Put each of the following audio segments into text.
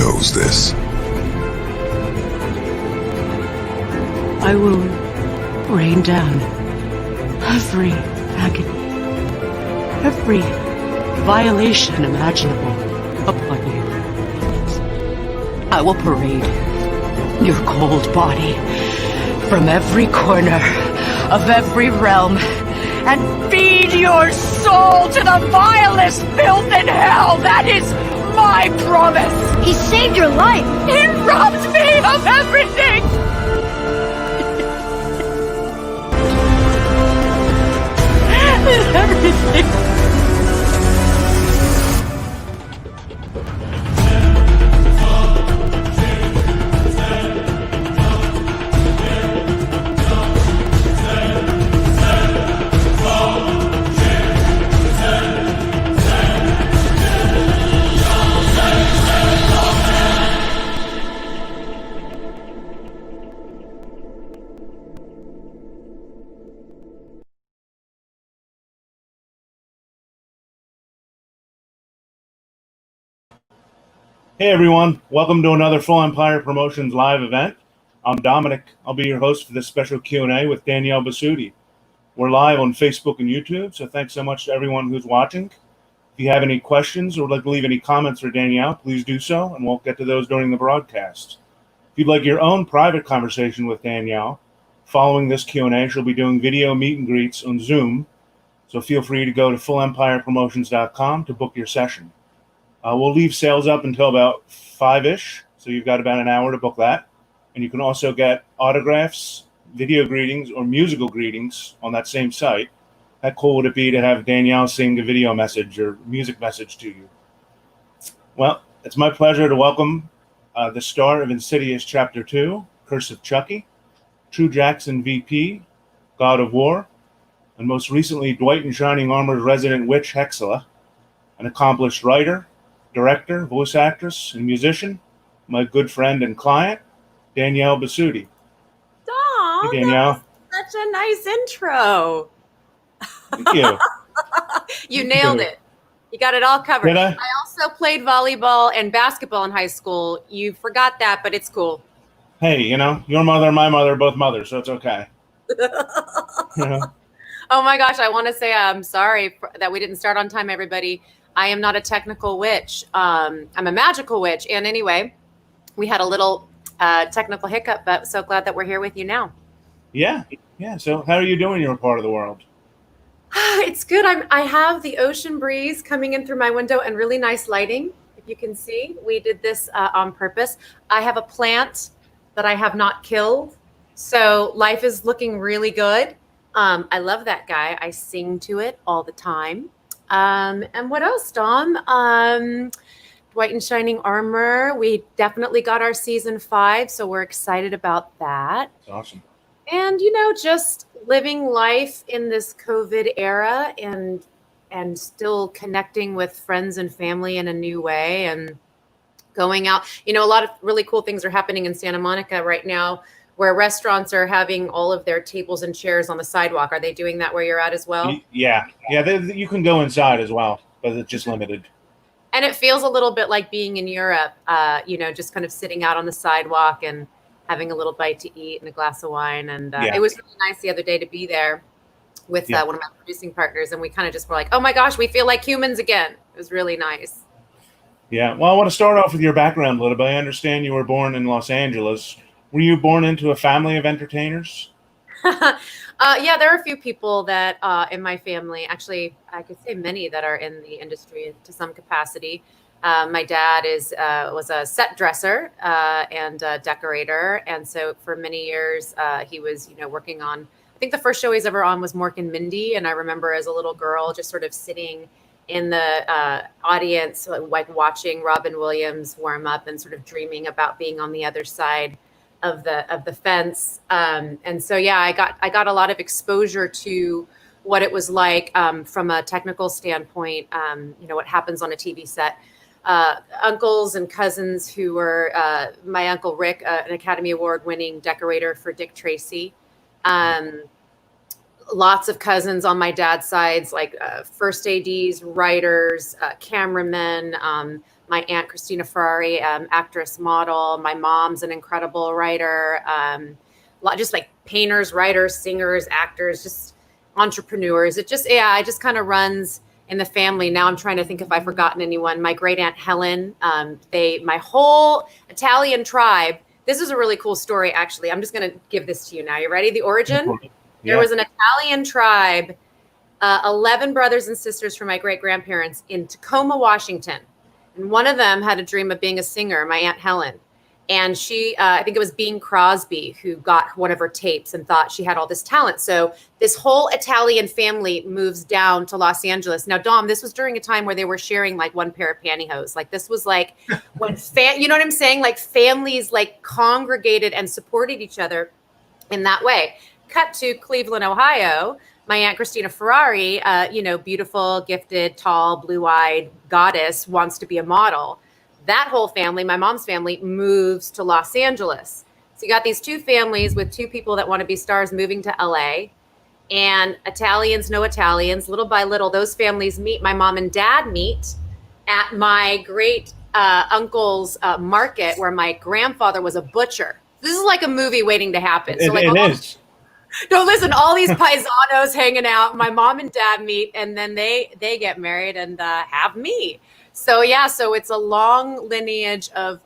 chose this. I will rain down every agony, every violation imaginable upon you. I will parade your cold body from every corner of every realm and feed your soul to the vilest filth in hell. That is my promise. He saved your life. He robbed me of everything. Everything. Hey everyone, welcome to another Full Empire Promotions live event. I'm Dominic. I'll be your host for this special Q&A with Danielle Bisutti. We're live on Facebook and YouTube, so thanks so much to everyone who's watching. If you have any questions or would like to leave any comments for Danielle, please do so, and we'll get to those during the broadcast. If you'd like your own private conversation with Danielle, following this Q&A, she'll be doing video meet and greets on Zoom, so feel free to go to fullempirepromotions.com to book your session. We'll leave sales up until about 5-ish, so you've got about an hour to book that. And you can also get autographs, video greetings, or musical greetings on that same site. How cool would it be to have Danielle sing a video message or music message to you? Well, it's my pleasure to welcome the star of Insidious Chapter 2, Curse of Chucky, True Jackson VP, God of War, and most recently Dwight in Shining Armor's resident witch Hexala, an accomplished writer, director, voice actress, and musician, my good friend and client, Danielle Bisutti. Dom, hey, Danielle. That's such a nice intro. Thank you. You nailed it. You got it all covered. Did I? I also played volleyball and basketball in high school. You forgot that, but it's cool. Hey, your mother and my mother are both mothers, so it's okay. Oh my gosh, I want to say I'm sorry that we didn't start on time, everybody. I am not a technical witch. I'm a magical witch. And anyway, we had a little technical hiccup, but so glad that we're here with you now. Yeah. So how are you doing in your part of the world? It's good. I have the ocean breeze coming in through my window and really nice lighting. If you can see, we did this on purpose. I have a plant that I have not killed. So life is looking really good. I love that guy. I sing to it all the time. And what else, Dom? Dwight in Shining Armor. We definitely got our season 5, so we're excited about that. That's awesome. And just living life in this COVID era and still connecting with friends and family in a new way and going out. A lot of really cool things are happening in Santa Monica right now, where restaurants are having all of their tables and chairs on the sidewalk. Are they doing that where you're at as well? Yeah. You can go inside as well, but it's just limited. And it feels a little bit like being in Europe, just kind of sitting out on the sidewalk and having a little bite to eat and a glass of wine. And It was really nice the other day to be there with one of my producing partners. And we kind of just were like, oh my gosh, we feel like humans again. It was really nice. Yeah. Well, I want to start off with your background a little bit. I understand you were born in Los Angeles. Were you born into a family of entertainers? Yeah, there are a few people that in my family, actually, I could say many that are in the industry to some capacity. My dad was a set dresser and a decorator. And so for many years, he was, working on, I think the first show he's ever on was Mork and Mindy. And I remember as a little girl, just sort of sitting in the audience, like watching Robin Williams warm up and sort of dreaming about being on the other side of the fence. And so, yeah, I got a lot of exposure to what it was like from a technical standpoint, what happens on a TV set. Uncles and cousins who were my Uncle Rick, an Academy Award winning decorator for Dick Tracy. lots of cousins on my dad's sides, like first ADs, writers, cameramen. My aunt Christina Ferrari, actress, model. My mom's an incredible writer. Just like painters, writers, singers, actors, just entrepreneurs. It just kind of runs in the family. Now I'm trying to think if I've forgotten anyone. My great aunt Helen, my whole Italian tribe. This is a really cool story, actually. I'm just going to give this to you now. You ready? The origin? Yeah. There was an Italian tribe, 11 brothers and sisters from my great grandparents in Tacoma, Washington. And one of them had a dream of being a singer, my Aunt Helen. And she, I think it was Bing Crosby, who got one of her tapes and thought she had all this talent. So this whole Italian family moves down to Los Angeles. Now, Dom, this was during a time where they were sharing like one pair of pantyhose. Like this was like when, you know what I'm saying? Like families like congregated and supported each other in that way. Cut to Cleveland, Ohio. My Aunt Christina Ferrari, beautiful, gifted, tall, blue-eyed goddess, wants to be a model. That whole family, my mom's family, moves to Los Angeles. So you got these two families with two people that want to be stars moving to LA, and Italians know Italians. Little by little, those families meet. My mom and dad meet at my great uncle's market, where my grandfather was a butcher. This is like a movie waiting to happen. So like, it is. No, listen, all these paisanos hanging out. My mom and dad meet, and then they get married and have me. So yeah, so it's a long lineage of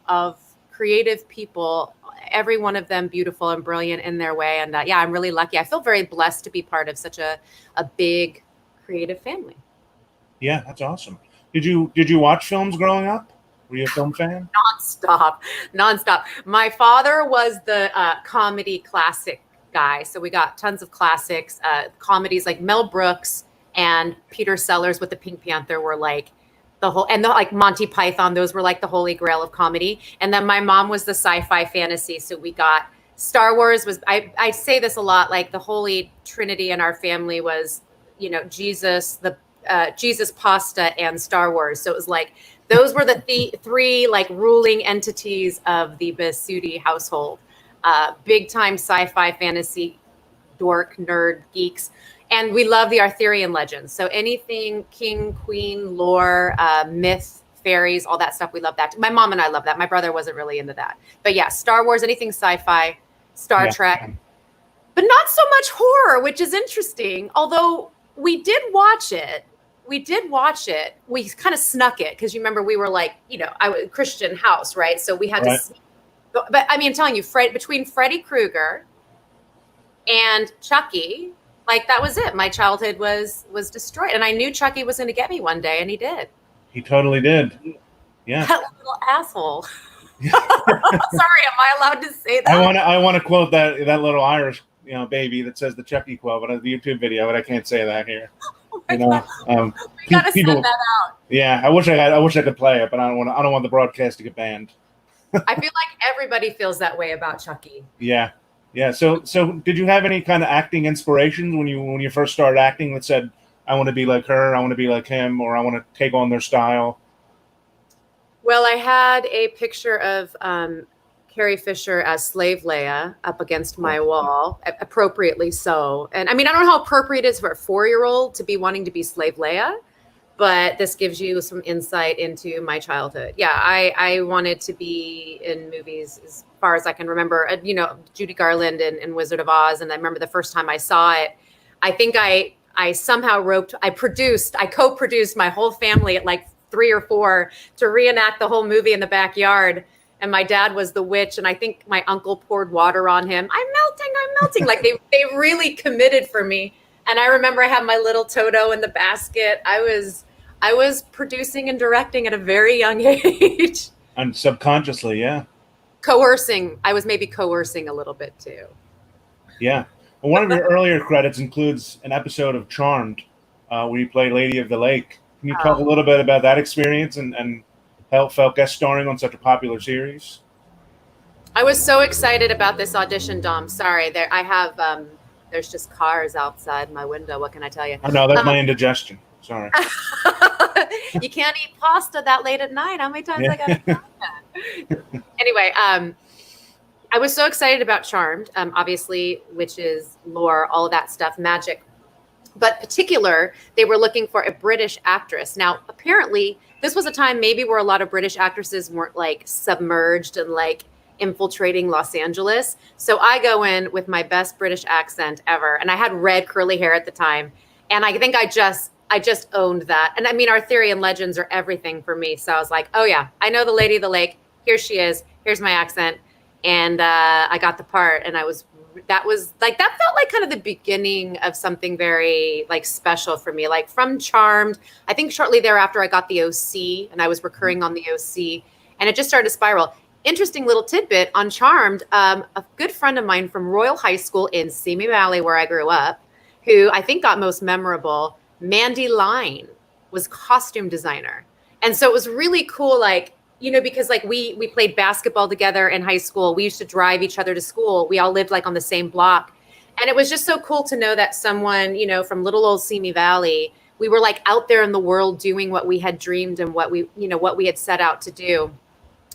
creative people, every one of them beautiful and brilliant in their way. And yeah, I'm really lucky. I feel very blessed to be part of such a big creative family. Yeah, that's awesome. Did you watch films growing up? Were you a film fan? Nonstop. My father was the comedy classic guy. So we got tons of classics, comedies like Mel Brooks and Peter Sellers with the Pink Panther were like like Monty Python. Those were like the holy grail of comedy. And then my mom was the sci-fi fantasy. So we got Star Wars was, I say this a lot, like the holy trinity in our family was, Jesus, Jesus, pasta, and Star Wars. So it was like, those were the three like ruling entities of the Bisutti household. Big time sci-fi fantasy dork nerd geeks. And we love the Arthurian legends. So anything king, queen, lore, myth, fairies, all that stuff. We love that. My mom and I love that. My brother wasn't really into that. But yeah, Star Wars, anything sci-fi, Star Trek, but not so much horror, which is interesting. Although we did watch it. We kind of snuck it because you remember we were like, I was Christian house, right? So we had to. But I mean, I'm telling you, between Freddy Krueger and Chucky, like that was it. My childhood was destroyed, and I knew Chucky was going to get me one day, and he did. He totally did. Yeah. That little asshole. Sorry, am I allowed to say that? I want to quote that little Irish baby that says the Chucky quote, but the YouTube video, but I can't say that here. We gotta send that out. Yeah, I wish I could play it, but I don't want the broadcast to get banned. I feel like everybody feels that way about Chucky. Yeah. So did you have any kind of acting inspirations when you first started acting that said, I want to be like her, I want to be like him, or I want to take on their style? Well, I had a picture of Carrie Fisher as Slave Leia up against my wall, appropriately so. And I mean, I don't know how appropriate it is for a 4-year-old to be wanting to be Slave Leia, but this gives you some insight into my childhood. Yeah, I wanted to be in movies as far as I can remember. Judy Garland in Wizard of Oz, and I remember the first time I saw it. I think I somehow I co-produced my whole family at like 3 or 4 to reenact the whole movie in the backyard. And my dad was the witch, and I think my uncle poured water on him. I'm melting. Like they really committed for me. And I remember I had my little Toto in the basket. I was producing and directing at a very young age. And subconsciously, yeah. Coercing. I was maybe coercing a little bit too. Yeah. Well, one of your earlier credits includes an episode of Charmed, where you play Lady of the Lake. Can you talk a little bit about that experience and how it felt guest starring on such a popular series? I was so excited about this audition, Dom. Sorry, I have there's just cars outside my window. What can I tell you? Oh, no, that's my indigestion. Sorry. You can't eat pasta that late at night. How many times I got to tell that? Anyway, I was so excited about Charmed. Obviously, witches, lore, all of that stuff, magic. but particular, they were looking for a British actress. Now, apparently, this was a time maybe where a lot of British actresses weren't like submerged and like infiltrating Los Angeles. So I go in with my best British accent ever, and I had red curly hair at the time, and I think I just owned that. And I mean, Arthurian legends are everything for me. So I was like, oh yeah, I know the Lady of the Lake. Here she is. Here's my accent, and I got the part, and that felt like kind of the beginning of something very like special for me. Like from Charmed, I think shortly thereafter I got the OC, and I was recurring on the OC, and it just started to spiral. Interesting little tidbit on Charmed. A good friend of mine from Royal High School in Simi Valley, where I grew up, who I think got most memorable, Mandy Line, was costume designer. And so it was really cool, like, because like we played basketball together in high school. We used to drive each other to school. We all lived like on the same block. And it was just so cool to know that someone, from little old Simi Valley, we were like out there in the world doing what we had dreamed and what we had set out to do.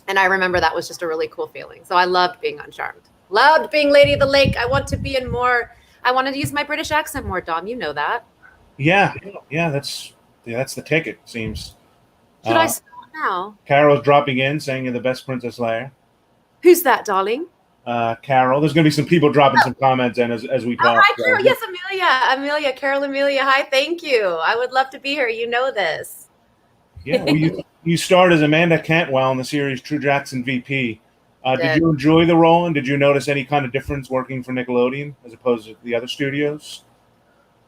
And I remember that was just a really cool feeling. So I loved being on Charmed. Loved being Lady of the Lake. I want to be in more. I wanted to use my British accent more, Dom. You know that. Yeah, that's the ticket, seems. Should I stop now? Carol's dropping in, saying you're the best Princess Leia. Who's that, darling? Carol. There's going to be some people dropping some comments in as we talk. Hi, Carol. Yes, Amelia, Carol, Amelia. Hi, thank you. I would love to be here. You know this. Yeah, well, you starred as Amanda Cantwell in the series True Jackson VP. Did you enjoy the role, and did you notice any kind of difference working for Nickelodeon as opposed to the other studios?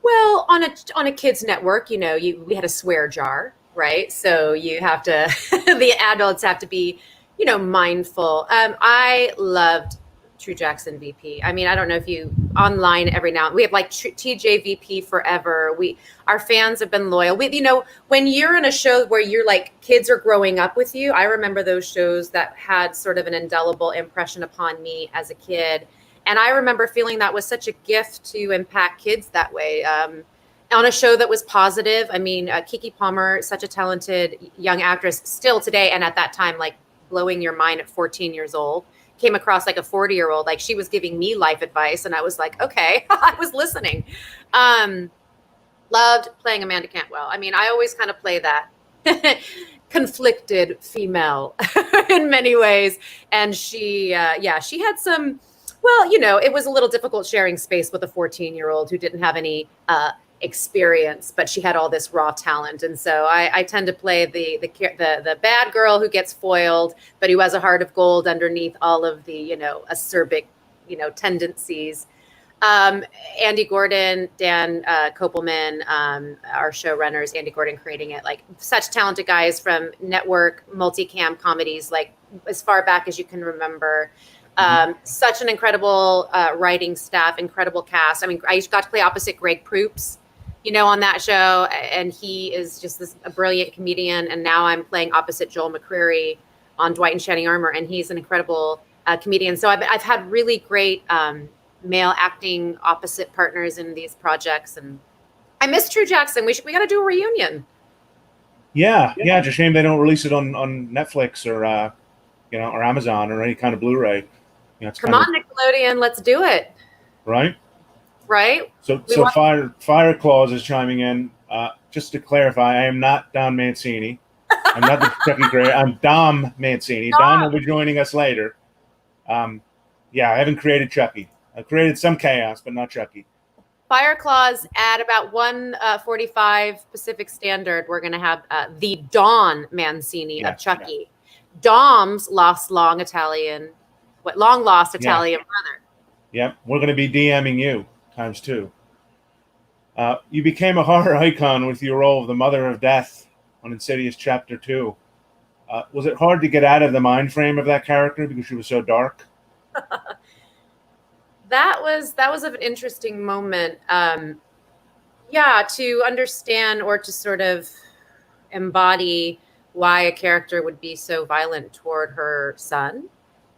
Well, on a kids network, we had a swear jar, right? So you have to, the adults have to be, mindful. I loved True Jackson VP. I mean, I don't know if you online every now we have like TJ VP forever. Our fans have been loyal. When you're in a show where you're like kids are growing up with you, I remember those shows that had sort of an indelible impression upon me as a kid. And I remember feeling that was such a gift to impact kids that way. On a show that was positive. I mean, Keke Palmer, such a talented young actress still today. And at that time, like blowing your mind at 14 years old, came across like a 40-year-old, like she was giving me life advice. And I was like, okay, I was listening. Loved playing Amanda Cantwell. I mean, I always kind of play that conflicted female in many ways. And she had some, it was a little difficult sharing space with a 14-year-old who didn't have any experience, but she had all this raw talent. And so I tend to play the bad girl who gets foiled, but who has a heart of gold underneath all of the, acerbic, tendencies. Andy Gordon, Dan Kopelman, our showrunners, Andy Gordon creating it, like such talented guys from network multicam comedies, like as far back as you can remember. Such an incredible writing staff, incredible cast. I mean, I got to play opposite Greg Proops, on that show, and he is just a brilliant comedian. And now I'm playing opposite Joel McCreary on Dwight and Shining Armor, and he's an incredible comedian. So I've had really great male acting opposite partners in these projects, and I miss True Jackson. We got to do a reunion. Yeah. It's a shame they don't release it on Netflix or or Amazon or any kind of Blu-ray. Come on, Nickelodeon, let's do it. Right. So Fire Claus is chiming in. Just to clarify, I am not Don Mancini. I'm not the Chucky Gray. I'm Dom Mancini. Dom will be joining us later. I haven't created Chucky. I've created some chaos, but not Chucky. Fire Claus at about 1:45 Pacific Standard. We're going to have the Don Mancini of Chucky. Yeah. Dom's long lost Italian brother. Yep, we're going to be DMing you ×2. You became a horror icon with your role of the Mother of Death on Insidious Chapter 2. Was it hard to get out of the mind frame of that character because she was so dark? That was an interesting moment. To understand or to sort of embody why a character would be so violent toward her son.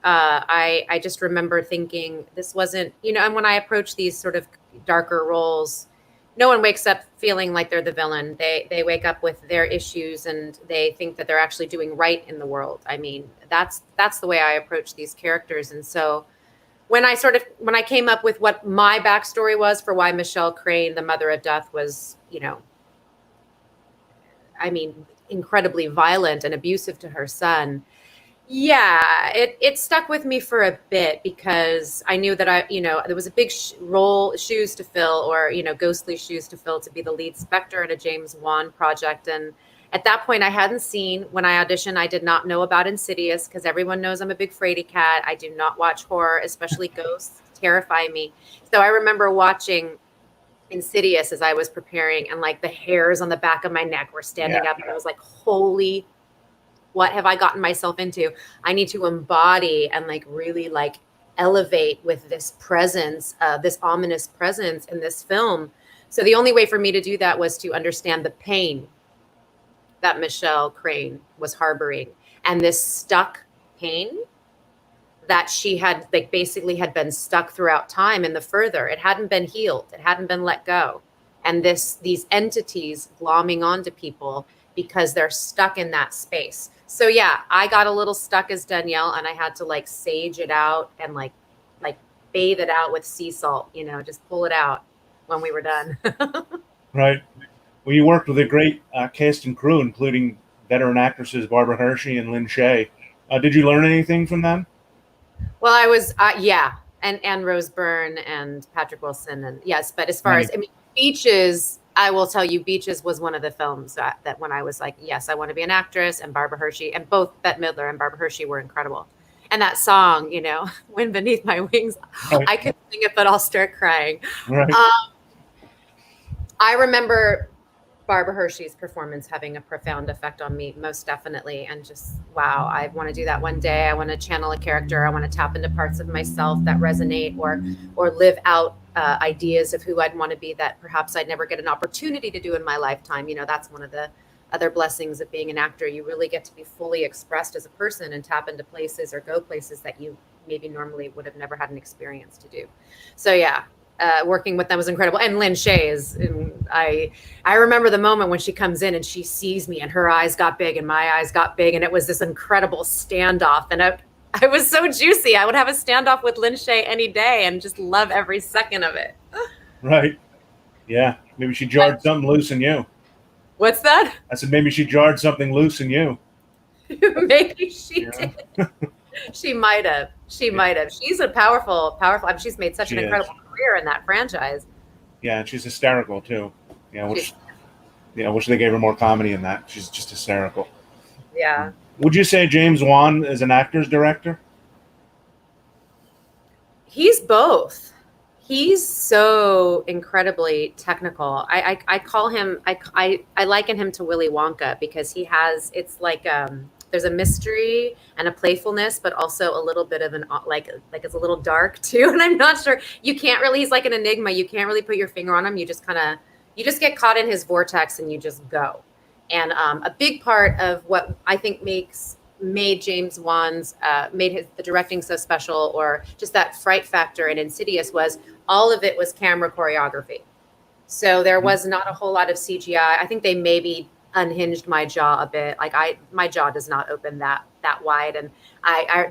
I just remember thinking this wasn't, and when I approach these sort of darker roles, no one wakes up feeling like they're the villain. They wake up with their issues and they think that they're actually doing right in the world. I mean, that's the way I approach these characters. And so when I came up with what my backstory was for why Michelle Crane, the mother of death, was, I mean, incredibly violent and abusive to her son. Yeah, it stuck with me for a bit because I knew that there was a big shoes to fill, or, ghostly shoes to fill, to be the lead Spectre in a James Wan project. And at that point, I hadn't seen, when I auditioned, I did not know about Insidious, because everyone knows I'm a big fraidy cat. I do not watch horror, especially ghosts terrify me. So I remember watching Insidious as I was preparing, and like the hairs on the back of my neck were standing up, and I was like, holy, what have I gotten myself into? I need to embody and like really like elevate with this presence, this ominous presence in this film. So the only way for me to do that was to understand the pain that Michelle Crane was harboring, and this stuck pain that she had, like, basically had been stuck throughout time in the further. It hadn't been healed. It hadn't been let go. And these entities glomming onto people because they're stuck in that space. So yeah, I got a little stuck as Danielle, and I had to like sage it out and like bathe it out with sea salt, just pull it out when we were done. Right. Well, you worked with a great cast and crew, including veteran actresses Barbara Hershey and Lynn Shay. Did you learn anything from them? Well, I was, and Rose Byrne and Patrick Wilson, and yes, but as far as, Beaches, I will tell you, Beaches was one of the films that when I was like, yes, I want to be an actress, and Barbara Hershey, and both Bette Midler and Barbara Hershey were incredible. And that song, Wind Beneath My Wings, right. I could sing it, but I'll start crying. Right. I remember Barbara Hershey's performance having a profound effect on me, most definitely. And just, wow, I want to do that one day. I want to channel a character. I want to tap into parts of myself that resonate, or live out ideas of who I'd want to be that perhaps I'd never get an opportunity to do in my lifetime. That's one of the other blessings of being an actor. You really get to be fully expressed as a person and tap into places or go places that you maybe normally would have never had an experience to do. So yeah. Working with them was incredible. And Lynn Shay I remember the moment when she comes in and she sees me, and her eyes got big and my eyes got big, and it was this incredible standoff. And I was so juicy. I would have a standoff with Lynn Shay any day and just love every second of it. Right. Yeah. Maybe she jarred something loose in you. What's that? I said, maybe she jarred something loose in you. Maybe she did. She might have. Might have. She's a powerful. She's made such an incredible career in that franchise. Yeah, and she's hysterical too. Wish they gave her more comedy in that. She's just hysterical. Yeah. Would you say James Wan is an actor's director? He's both. He's so incredibly technical. I call him. I liken him to Willy Wonka, because it's like there's a mystery and a playfulness, but also a little bit of like it's a little dark too. And I'm not sure, he's like an enigma. You can't really put your finger on him. You just get caught in his vortex and you just go. And a big part of what I think made James Wan's, the directing so special, or just that fright factor in Insidious, was all of it was camera choreography. So there was not a whole lot of CGI. I think they maybe unhinged my jaw a bit. Like my jaw does not open that wide, and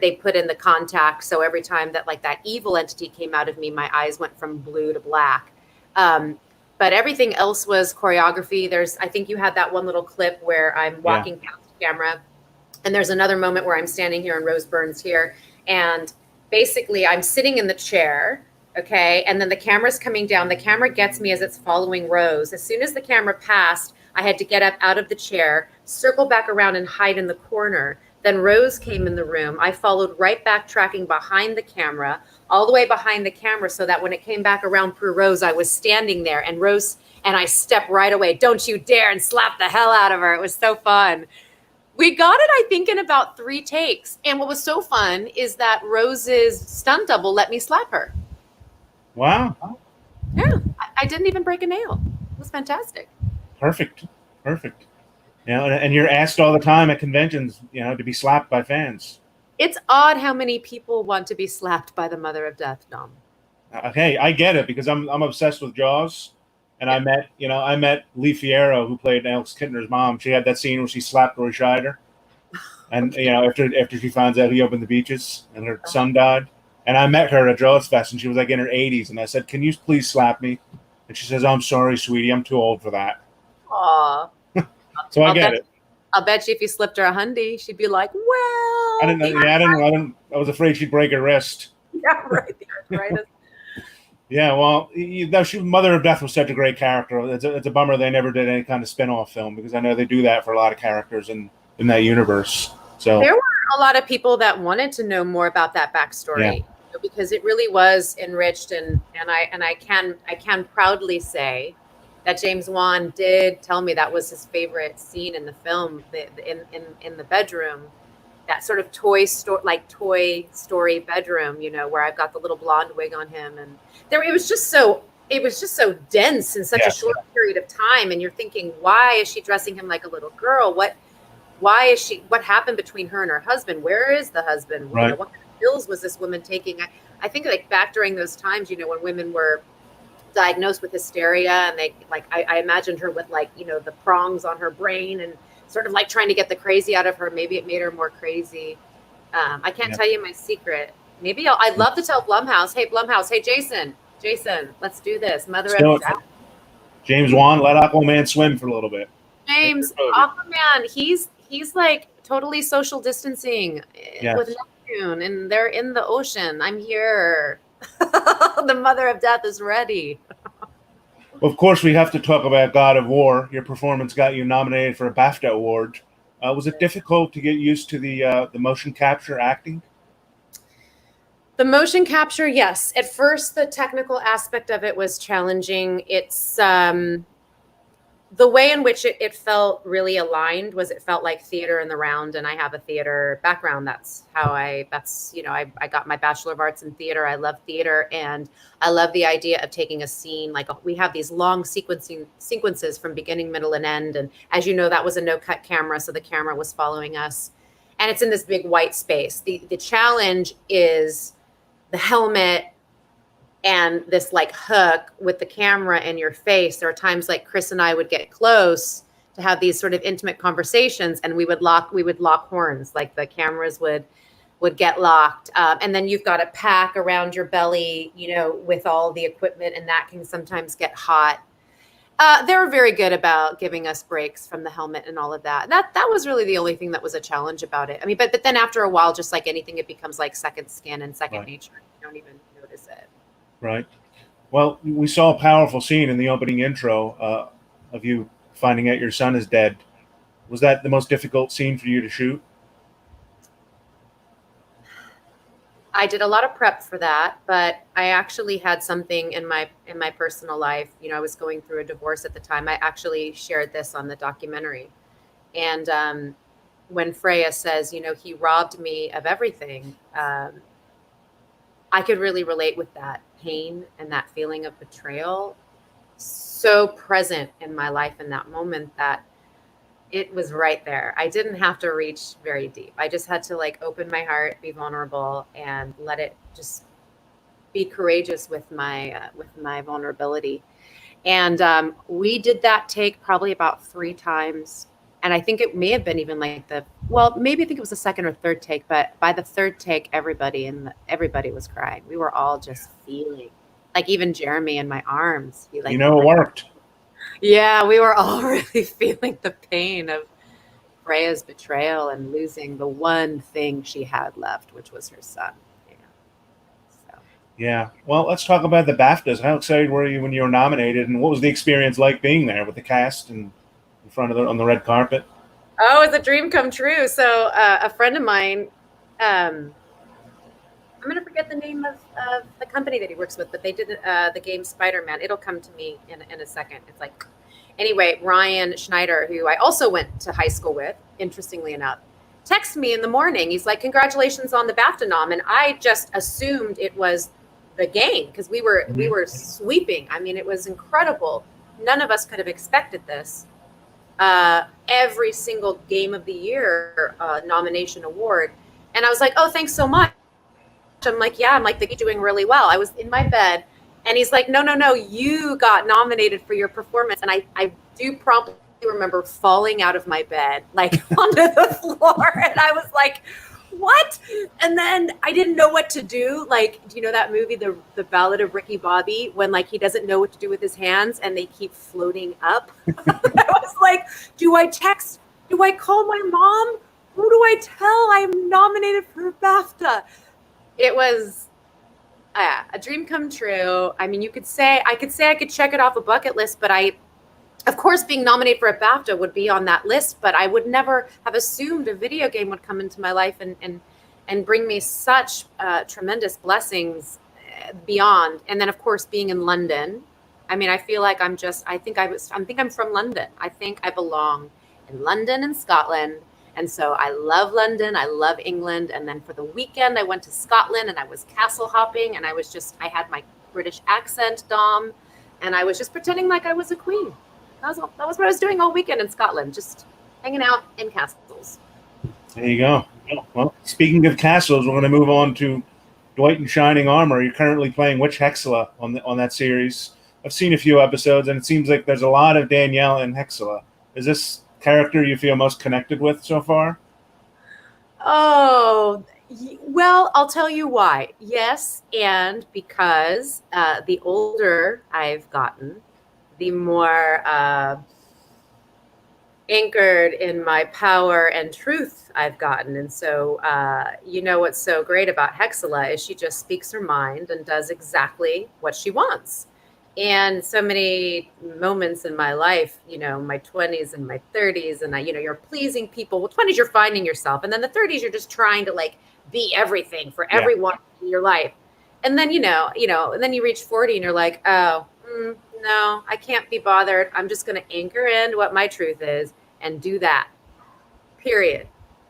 they put in the contact, so every time that like that evil entity came out of me, my eyes went from blue to black. But everything else was choreography. I think you had that one little clip where I'm walking past the camera, and there's another moment where I'm standing here and Rose Byrne's here, and basically I'm sitting in the chair. Okay. And then the camera's coming down. The camera gets me as it's following Rose. As soon as the camera passed, I had to get up out of the chair, circle back around and hide in the corner. Then Rose came in the room. I followed right back, tracking behind the camera, all the way behind the camera, so that when it came back around through Rose, I was standing there, and Rose and I stepped right away. Don't you dare, and slapped the hell out of her. It was so fun. We got it, I think, in about 3 takes. And what was so fun is that Rose's stunt double let me slap her. Wow. Yeah, I didn't even break a nail. It was fantastic. Perfect. And you're asked all the time at conventions, to be slapped by fans. It's odd how many people want to be slapped by the Mother of Death, Dom. Hey, I get it, because I'm obsessed with Jaws, and I met Lee Fierro, who played Alex Kittner's mom. She had that scene where she slapped Roy Scheider, and after she finds out he opened the beaches and her son died, And I met her at Joe's Fest, and she was like in her 80s. And I said, "Can you please slap me?" And she says, "I'm sorry, sweetie. I'm too old for that." Aw. So I get it. I'll bet you if you slipped her a hundy, she'd be like, "Well, I didn't know. Yeah, I didn't. I was afraid she'd break her wrist. yeah, right, right." Yeah, well, Mother of Death was such a great character. It's a bummer they never did any kind of spin-off film, because I know they do that for a lot of characters in that universe. So there were a lot of people that wanted to know more about that backstory, because it really was enriched, and I can proudly say that James Wan did tell me that was his favorite scene in the film, in the bedroom. That sort of Toy Story bedroom, where I've got the little blonde wig on him, and it was just so dense in such a short period of time. And you're thinking, why is she dressing him like a little girl? What happened between her and her husband? Where is the husband? Right. What kind of pills was this woman taking? I think like back during those times, when women were diagnosed with hysteria, and I imagined her with the prongs on her brain and sort of like trying to get the crazy out of her. Maybe it made her more crazy. I can't tell you my secret. Maybe I'd love to tell Blumhouse. Hey, Blumhouse. Hey, Jason, let's do this. Mother of Death. James Wan, let Aquaman swim for a little bit. James, Aquaman, he's like totally social distancing with Neptune, and they're in the ocean. I'm here. The Mother of Death is ready. Of course, we have to talk about God of War. Your performance got you nominated for a BAFTA award. Was it difficult to get used to the motion capture acting? The motion capture, yes. At first, the technical aspect of it was challenging. It's the way in which it felt really aligned was it felt like theater in the round, and I have a theater background. That's how I got my Bachelor of Arts in theater. I love theater, and I love the idea of taking a scene. Like we have these long sequences from beginning, middle, and end. And as you know, that was a no-cut camera, so the camera was following us. And it's in this big white space. The challenge is the helmet and this like hook with the camera in your face. There are times like Chris and I would get close to have these sort of intimate conversations, and we would lock horns, like the cameras would get locked. And then you've got a pack around your belly, with all the equipment, and that can sometimes get hot. They were very good about giving us breaks from the helmet and all of that. That was really the only thing that was a challenge about it. I mean, but then after a while, just like anything, it becomes like second skin and second nature. You don't even notice it. Right. Well, we saw a powerful scene in the opening intro of you finding out your son is dead. Was that the most difficult scene for you to shoot? I did a lot of prep for that, but I actually had something in my personal life. I was going through a divorce at the time. I actually shared this on the documentary. And when Freya says, he robbed me of everything, I could really relate with that pain and that feeling of betrayal, so present in my life in that moment that it was right there. I didn't have to reach very deep. I just had to open my heart, be vulnerable, and let it just be courageous with my vulnerability. And we did that take probably about 3 times. And I think it may have been even maybe I think it was the second or third take, but by the third take, everybody was crying. We were all just feeling, even Jeremy in my arms. He it worked. Yeah, we were all really feeling the pain of Freya's betrayal and losing the one thing she had left, which was her son. Yeah. Well, let's talk about the BAFTAs. How excited were you when you were nominated, and what was the experience like being there with the cast and in front of on the red carpet? Oh, it's a dream come true. So a friend of mine, I'm going to forget the name of the company that he works with, but they did the game Spider-Man. It'll come to me in a second. It's anyway, Ryan Schneider, who I also went to high school with, interestingly enough, texted me in the morning. He's like, "Congratulations on the BAFTA nom." And I just assumed it was the game, because we were sweeping. I mean, it was incredible. None of us could have expected this. Every single game of the year nomination award. And I was like, "Oh, thanks so much." I'm like, "Yeah." I'm like, "You're doing really well." I was in my bed, and he's like, no, you got nominated for your performance. And I do promptly remember falling out of my bed, onto the floor. And I was like, what? And then I didn't know what to do. Like, do you know that movie, the Ballad of Ricky Bobby, when like he doesn't know what to do with his hands and they keep floating up? I was like, do I text? Do I call my mom? Who do I tell I'm nominated for BAFTA? It was a dream come true. I mean, I could check it off a bucket list, but of course, being nominated for a BAFTA would be on that list, but I would never have assumed a video game would come into my life and bring me such tremendous blessings beyond. And then, of course, being in London, I mean, I feel like I think I'm from London. I think I belong in London and Scotland. And so I love London. I love England. And then for the weekend, I went to Scotland and I was castle hopping and I had my British accent, Dom, and I was just pretending like I was a queen. That was what I was doing all weekend in Scotland, just hanging out in castles. There you go. Well, speaking of castles, we're going to move on to Dwight in Shining Armor. You're currently playing which Hexala on that series? I've seen a few episodes, and it seems like there's a lot of Danielle and Hexala. Is this character you feel most connected with so far? Oh, well, I'll tell you why. Yes, and because the older I've gotten, the more anchored in my power and truth I've gotten. And so, what's so great about Hexala is she just speaks her mind and does exactly what she wants. And so many moments in my life, my 20s and my 30s, and you're pleasing people. Well, 20s, you're finding yourself. And then the 30s, you're just trying to like be everything for everyone in your life. And then, and then you reach 40 and you're like, oh, no, I can't be bothered. I'm just going to anchor in what my truth is and do that, period.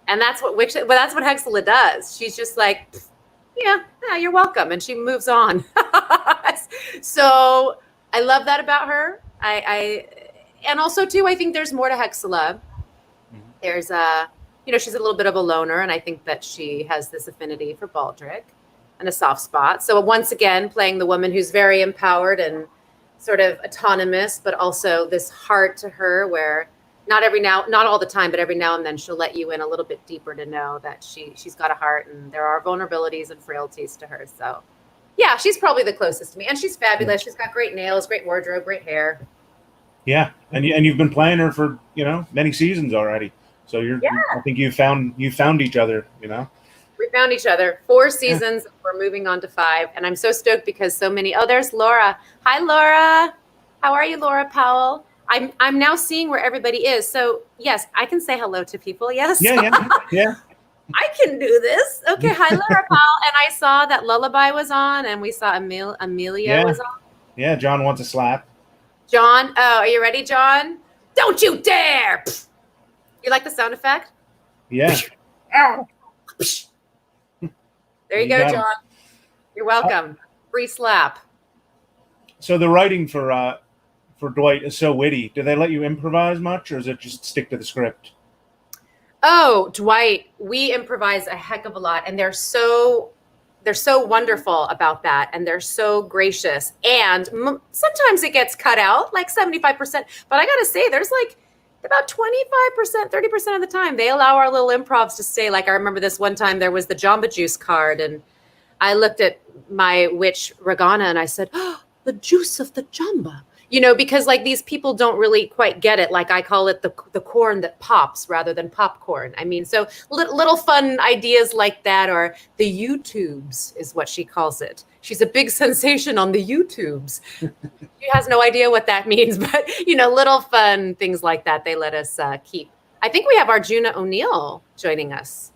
And that's what Hexala does. She's just like, yeah, you're welcome. And she moves on. So I love that about her. And also too, I think there's more to Hexala. There's she's a little bit of a loner. And I think that she has this affinity for Baldric and a soft spot. So once again, playing the woman who's very empowered and sort of autonomous, but also this heart to her where not all the time, but every now and then she'll let you in a little bit deeper to know that she's got a heart and there are vulnerabilities and frailties to her. So yeah, she's probably the closest to me, and she's fabulous. She's got great nails, great wardrobe, great hair. Yeah. And you've been playing her for, many seasons already. So I think you found each other, We found each other 4 seasons. Yeah. We're moving on to 5. And I'm so stoked because there's Laura. Hi, Laura. How are you, Laura Powell? I'm now seeing where everybody is. So yes, I can say hello to people. Yes. Yeah. I can do this. Okay. Hi, Laura Powell. And I saw that Lullaby was on and we saw Amelia was on. Yeah. John wants a slap. John. Oh, are you ready, John? Don't you dare. You like the sound effect? Yeah. Ow. There you go, John. You're welcome. Free slap. So the writing for Dwight is so witty. Do they let you improvise much, or does it just stick to the script? Oh, Dwight, we improvise a heck of a lot, and they're so wonderful about that, and they're so gracious. And sometimes it gets cut out, like 75%. But I gotta say, there's like about 25%, 30% of the time, they allow our little improvs to stay. Like I remember this one time, there was the Jamba Juice card, and I looked at my witch Regana and I said, oh, the juice of the Jamba. Because like these people don't really quite get it. Like I call it the corn that pops rather than popcorn. I mean, so little fun ideas like that, or the YouTubes is what she calls it. She's a big sensation on the YouTubes. She has no idea what that means, but little fun things like that they let us keep. I think we have Arjuna O'Neill joining us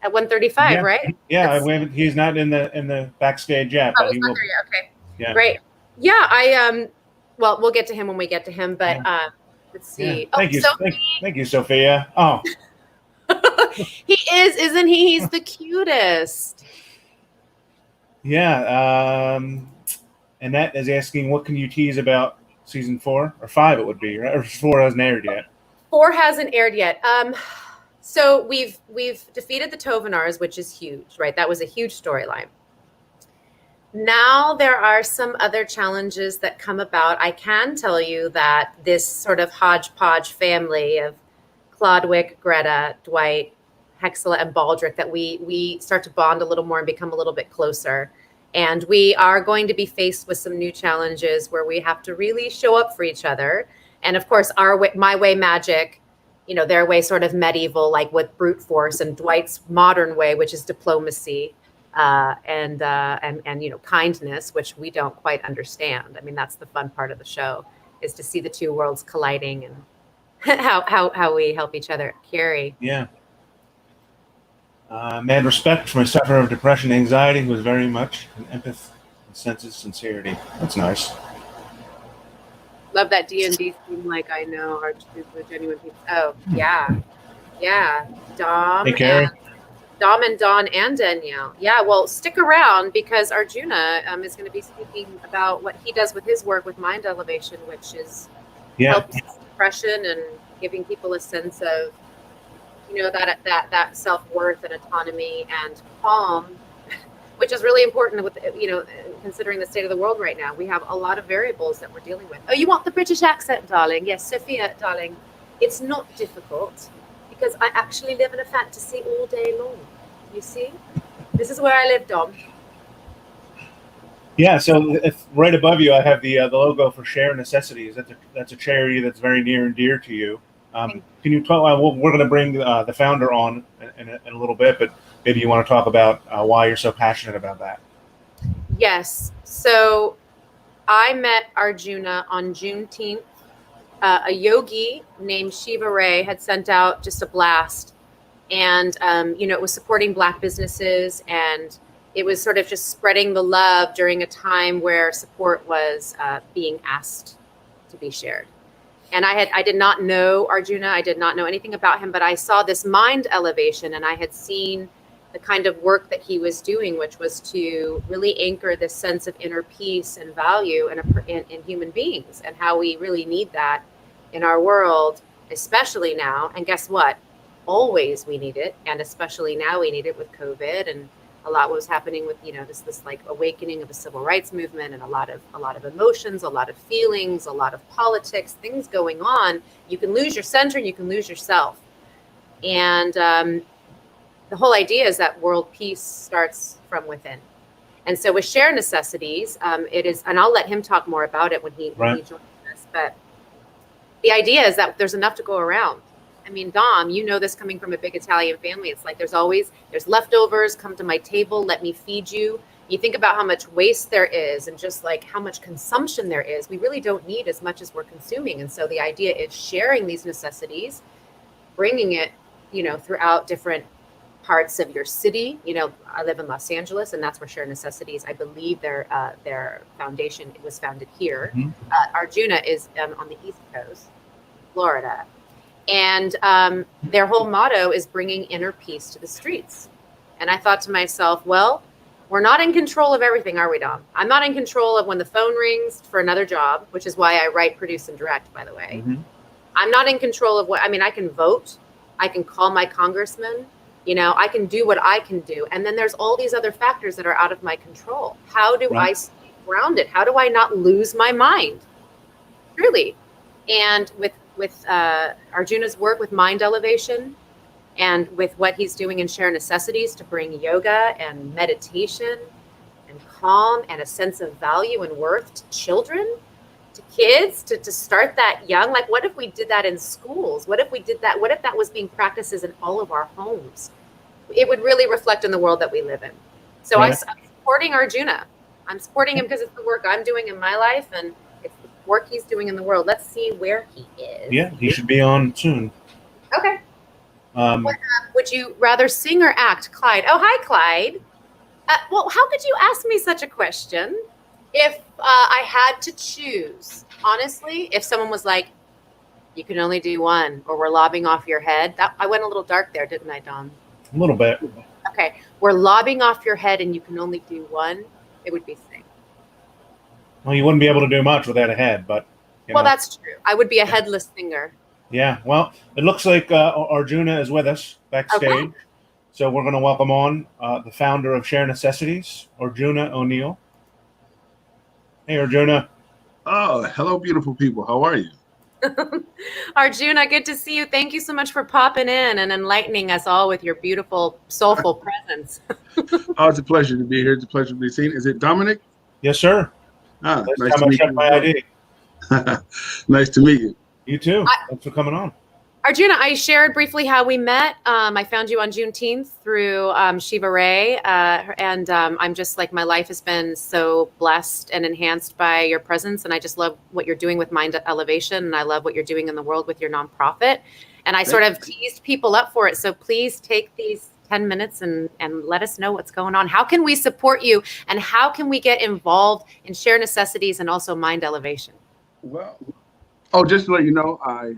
at 1:35, right? Yeah, he's not in the backstage yet, but he will. Okay. Yeah. Great. Yeah, well, we'll get to him when we get to him, but let's see. Yeah. Thank you. Thank you, Sophia. Oh. He is, isn't he? He's the cutest. Yeah. Annette is asking, what can you tease about season 4 or 5? It would be, right? Or 4 hasn't aired yet. 4 hasn't aired yet. So we've defeated the Tovenars, which is huge, right? That was a huge storyline. Now there are some other challenges that come about. I can tell you that this sort of hodgepodge family of Clodwick, Greta, Dwight, Hexala and Baldric, that we start to bond a little more and become a little bit closer. And we are going to be faced with some new challenges where we have to really show up for each other. And of course, our way, my way magic, their way sort of medieval, like with brute force, and Dwight's modern way, which is diplomacy, and kindness, which we don't quite understand. I mean, that's the fun part of the show, is to see the two worlds colliding and how we help each other carry. Yeah. Mad respect for my sufferer of depression and anxiety, who was very much an empath and senses sincerity. That's nice. Love that D&D seem like I know are genuine people. Oh, yeah. Yeah. Dom. Hey, Carrie. Dom and Dawn and Danielle. Yeah, well, stick around, because Arjuna is going to be speaking about what he does with his work with mind elevation, which is helping depression and giving people a sense of, that self-worth and autonomy and calm, which is really important with, considering the state of the world right now. We have a lot of variables that we're dealing with. Oh, you want the British accent, darling? Yes, Sophia, darling. It's not difficult, because I actually live in a fantasy all day long. You see? This is where I live, Dom. Yeah, so right above you, I have the logo for Share Necessities. That's a charity that's very near and dear to you. Can you talk? We're going to bring the founder on in a little bit, but maybe you want to talk about why you're so passionate about that. Yes. So I met Arjuna on Juneteenth. A yogi named Shiva Ray had sent out just a blast, and it was supporting Black businesses, and it was sort of just spreading the love during a time where support was being asked to be shared. And I did not know Arjuna. I did not know anything about him, but I saw this mind elevation, and I had seen the kind of work that he was doing, which was to really anchor this sense of inner peace and value in human beings, and how we really need that in our world, especially now. And guess what? Always we need it, and especially now we need it with COVID, and a lot was happening with this like awakening of the civil rights movement, and a lot of emotions, a lot of feelings, a lot of politics, things going on. You can lose your center, and you can lose yourself. And the whole idea is that world peace starts from within. And so with Share Necessities, it is, and I'll let him talk more about it when he joins us. But the idea is that there's enough to go around. I mean, Dom, this coming from a big Italian family, it's like there's leftovers, come to my table, let me feed you. You think about how much waste there is, and just like how much consumption there is. We really don't need as much as we're consuming. And so the idea is sharing these necessities, bringing it, throughout different parts of your city. I live in Los Angeles, and that's where Share Necessities, I believe their foundation was founded here. Mm-hmm. Arjuna is on the East Coast, Florida. And their whole motto is bringing inner peace to the streets. And I thought to myself, well, we're not in control of everything, are we, Dom? I'm not in control of when the phone rings for another job, which is why I write, produce, and direct, by the way. Mm-hmm. I'm not in control of I can vote. I can call my congressman. I can do what I can do. And then there's all these other factors that are out of my control. How do I stay grounded? How do I not lose my mind? Really. And with Arjuna's work with mind elevation, and with what he's doing in Share Necessities to bring yoga and meditation and calm and a sense of value and worth to children, to kids, to start that young. Like, what if we did that in schools? What if we did that? What if that was being practiced in all of our homes? It would really reflect in the world that we live in. So I'm supporting Arjuna. I'm supporting him because it's the work I'm doing in my life, and it's the work he's doing in the world. Let's see where he is. Yeah, he should be on soon. Okay. Would you rather sing or act, Clyde? Oh, hi, Clyde. Well, how could you ask me such a question if I had to choose? Honestly, if someone was like, you can only do one, or we're lobbing off your head. I went a little dark there, didn't I, Dom? A little bit. Okay. We're lobbing off your head and you can only do one. It would be sing. Well, you wouldn't be able to do much without a head, but... Well, that's true. I would be a headless singer. Yeah. Well, it looks like Arjuna is with us backstage. Okay. So we're going to welcome on the founder of Share Necessities, Arjuna O'Neill. Hey, Arjuna. Oh, hello, beautiful people. How are you? Arjuna, good to see you. Thank you so much for popping in and enlightening us all with your beautiful, soulful presence. Oh, it's a pleasure to be here. It's a pleasure to be seen. Is it Dominic? Yes, sir. Nice Last time to I meet checked you my as ID. well. Nice to meet you. You too. Thanks for coming on. Arjuna, I shared briefly how we met. I found you on Juneteenth through Shiva Ray, and I'm just like, my life has been so blessed and enhanced by your presence, and I just love what you're doing with Mind Elevation, and I love what you're doing in the world with your nonprofit. And I sort of teased people up for it, so please take these 10 minutes and let us know what's going on. How can we support you, and how can we get involved in Share Necessities and also Mind Elevation? Well, just to let you know, I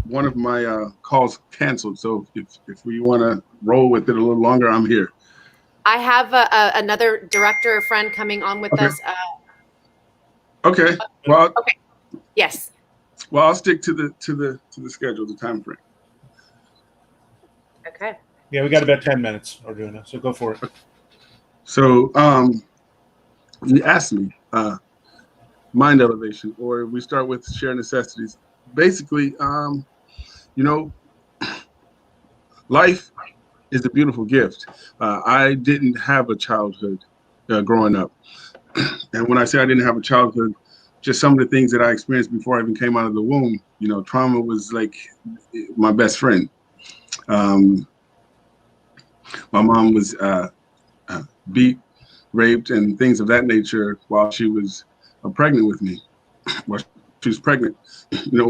one of my calls canceled. So if we want to roll with it a little longer, I'm here. I have another director friend coming on with us. Okay. Well. Okay. Yes. Well, I'll stick to the schedule, the time frame. Okay. Yeah, we got about 10 minutes, Arjuna, so go for it. So you asked me Mind Elevation, or we start with Share Necessities. Basically, life is a beautiful gift. I didn't have a childhood growing up. And when I say I didn't have a childhood, just some of the things that I experienced before I even came out of the womb, trauma was like my best friend. My mom was beat, raped, and things of that nature while she was pregnant with me. While she was pregnant,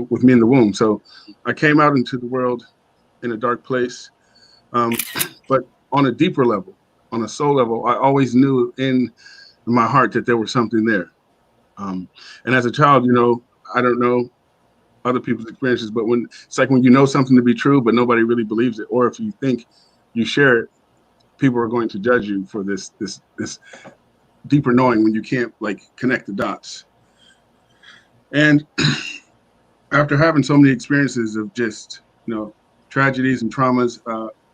with me in the womb. So I came out into the world in a dark place. But on a deeper level, on a soul level, I always knew in my heart that there was something there. And as a child, I don't know other people's experiences, but it's like when you know something to be true, but nobody really believes it, or if you think you share it, people are going to judge you for this deeper knowing when you can't connect the dots. And after having so many experiences of just tragedies and traumas,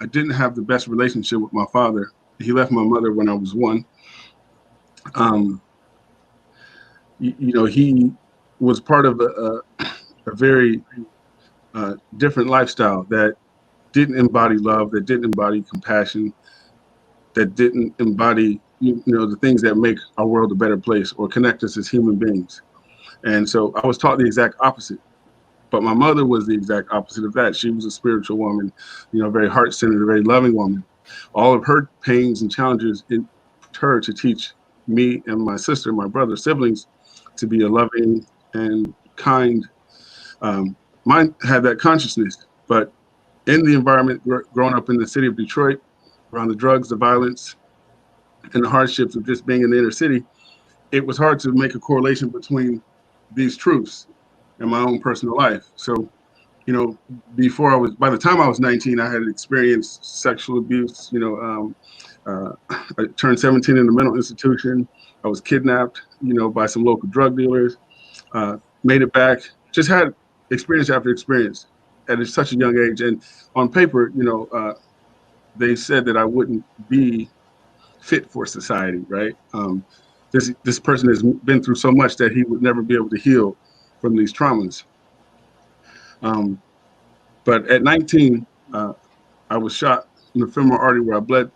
I didn't have the best relationship with my father. He left my mother when I was 1. He was part of a very different lifestyle that didn't embody love, that didn't embody compassion, that didn't embody the things that make our world a better place or connect us as human beings. And so I was taught the exact opposite. But my mother was the exact opposite of that. She was a spiritual woman, very heart-centered, a very loving woman. All of her pains and challenges in her to teach me and my sister, my brother, siblings, to be a loving and kind. Mine had that consciousness, but in the environment, growing up in the city of Detroit, around the drugs, the violence, and the hardships of just being in the inner city, it was hard to make a correlation between these truths and my own personal life. So, by the time I was 19, I had experienced sexual abuse. I turned 17 in a mental institution. I was kidnapped, by some local drug dealers. Made it back. Just had experience after experience at such a young age. And on paper, they said that I wouldn't be fit for society, right? This person has been through so much that he would never be able to heal from these traumas. But at 19, I was shot in the femoral artery where I bled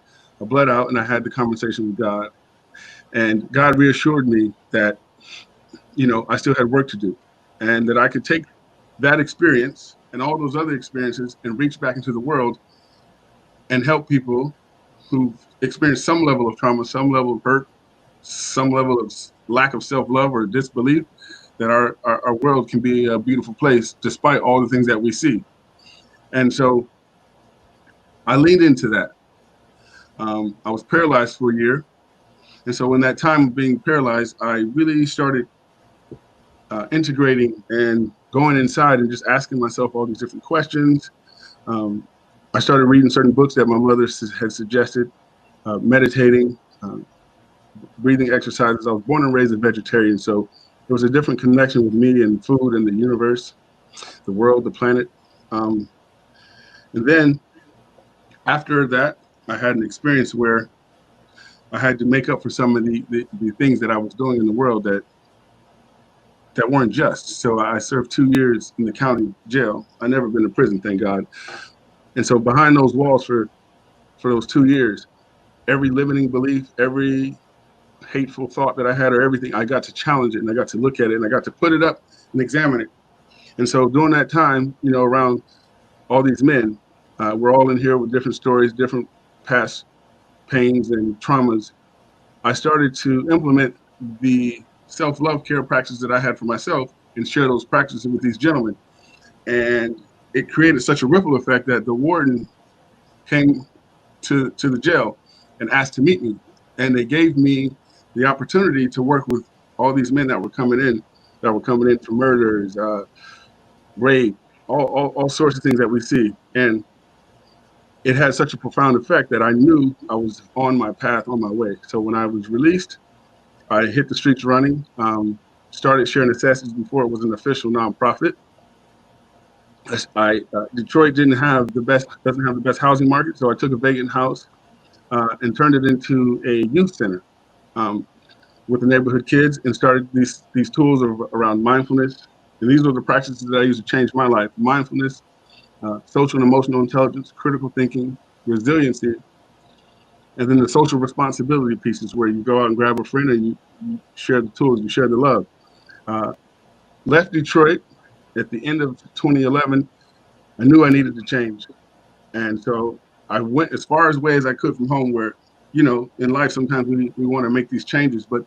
out, and I had the conversation with God. And God reassured me that, I still had work to do, and that I could take that experience and all those other experiences and reach back into the world and help people who've experienced some level of trauma, some level of hurt, some level of lack of self-love or disbelief, that our world can be a beautiful place despite all the things that we see. And so I leaned into that. I was paralyzed for a year. And so in that time of being paralyzed, I really started integrating and going inside and just asking myself all these different questions. I started reading certain books that my mother had suggested, meditating, breathing exercises. I was born and raised a vegetarian, so there was a different connection with me and food and the universe, the world, the planet. And then after that, I had an experience where I had to make up for some of the things that I was doing in the world that that weren't just. So I served 2 years in the county jail. I never been to prison, thank God. And so behind those walls for those 2 years, every limiting belief, every hateful thought that I had or everything, I got to challenge it and I got to look at it and I got to put it up and examine it. And so during that time, around all these men, we're all in here with different stories, different past pains and traumas. I started to implement the self-love care practices that I had for myself and share those practices with these gentlemen. And it created such a ripple effect that the warden came to the jail and asked to meet me. And they gave me the opportunity to work with all these men that were coming in for murders, rape, all sorts of things that we see. And it had such a profound effect that I knew I was on my path, on my way. So when I was released, I hit the streets running, started sharing necessities before it was an official nonprofit. Detroit doesn't have the best housing market, so I took a vacant house and turned it into a youth center with the neighborhood kids and started these tools around mindfulness. And these were the practices that I used to change my life: mindfulness, social and emotional intelligence, critical thinking, resiliency, and then the social responsibility pieces where you go out and grab a friend and you share the tools, you share the love. Uh, Left Detroit at the end of 2011. I knew I needed to change. And so I went as far away as I could from home where, in life, sometimes we want to make these changes, but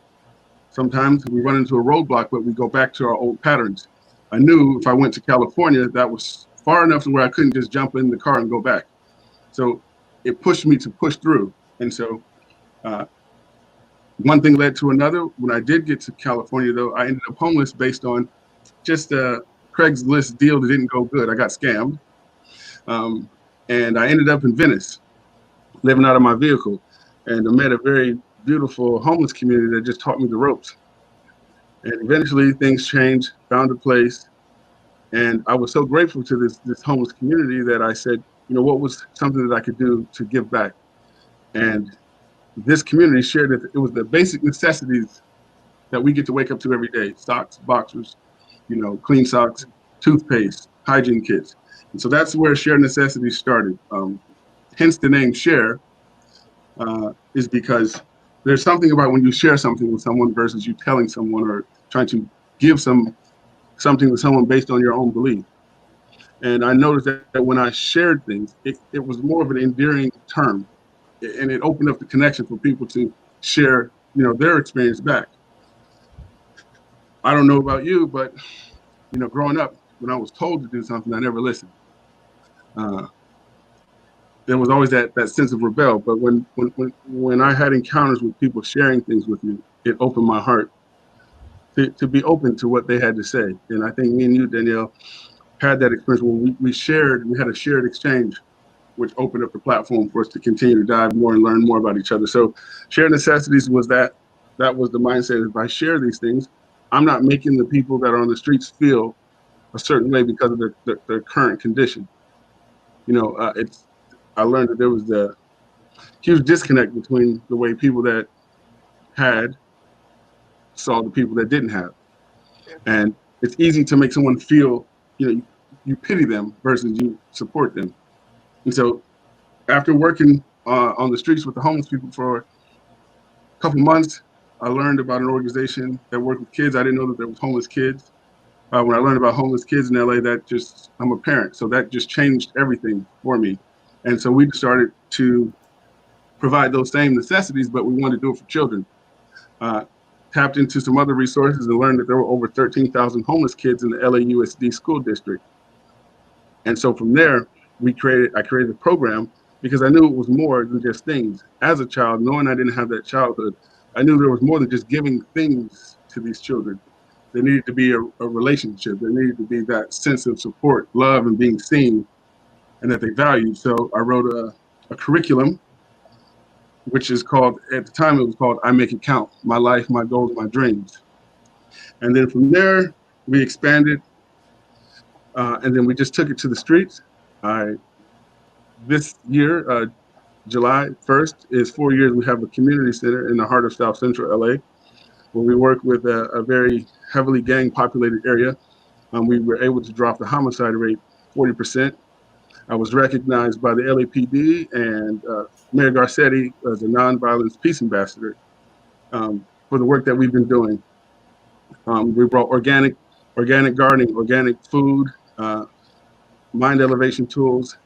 sometimes we run into a roadblock, but we go back to our old patterns. I knew if I went to California, that was far enough to where I couldn't just jump in the car and go back. So it pushed me to push through. And so uh, one thing led to another. When I did get to California, though, I ended up homeless based on just a Craigslist deal that didn't go good. I got scammed. Um, and I ended up in Venice, living out of my vehicle. And I met a very beautiful homeless community that just taught me the ropes. And eventually things changed, found a place. And I was so grateful to this homeless community that I said, what was something that I could do to give back? And this community shared that it was the basic necessities that we get to wake up to every day: socks, boxers, clean socks, toothpaste, hygiene kits. And so that's where shared necessities started. Hence the name Share, is because there's something about when you share something with someone versus you telling someone or trying to give something to someone based on your own belief. And I noticed that when I shared things, it was more of an endearing term, and it opened up the connection for people to share, their experience back. I don't know about you, but growing up, when I was told to do something, I never listened. Uh, there was always that sense of rebel. But when I had encounters with people sharing things with me, it opened my heart to be open to what they had to say. And I think me and you, Danielle, had that experience when we had a shared exchange, which opened up the platform for us to continue to dive more and learn more about each other. So shared necessities was that was the mindset. If I share these things, I'm not making the people that are on the streets feel a certain way because of their current condition. I learned that there was a huge disconnect between the way people that had saw the people that didn't have. And it's easy to make someone feel, you pity them versus you support them. And so after working on the streets with the homeless people for a couple months, I learned about an organization that worked with kids. I didn't know that there was homeless kids. When I learned about homeless kids in LA, I'm a parent, so that just changed everything for me. And so we started to provide those same necessities, but we wanted to do it for children. Tapped into some other resources and learned that there were over 13,000 homeless kids in the LAUSD school district. And so from there, I created a program because I knew it was more than just things. As a child, knowing I didn't have that childhood, I knew there was more than just giving things to these children. There needed to be a relationship. There needed to be that sense of support, love, and being seen, and that they valued. So I wrote a curriculum, which is called, at the time it was called I Make It Count: My Life, My Goals, My Dreams. And then from there, we expanded, and then we just took it to the streets. This year, July 1st, is 4 years we have a community center in the heart of South Central LA. where we work with a very heavily gang populated area. We were able to drop the homicide rate 40%. I was recognized by the LAPD and Mayor Garcetti as a nonviolence peace ambassador for the work that we've been doing. We brought organic gardening, organic food, mind elevation tools,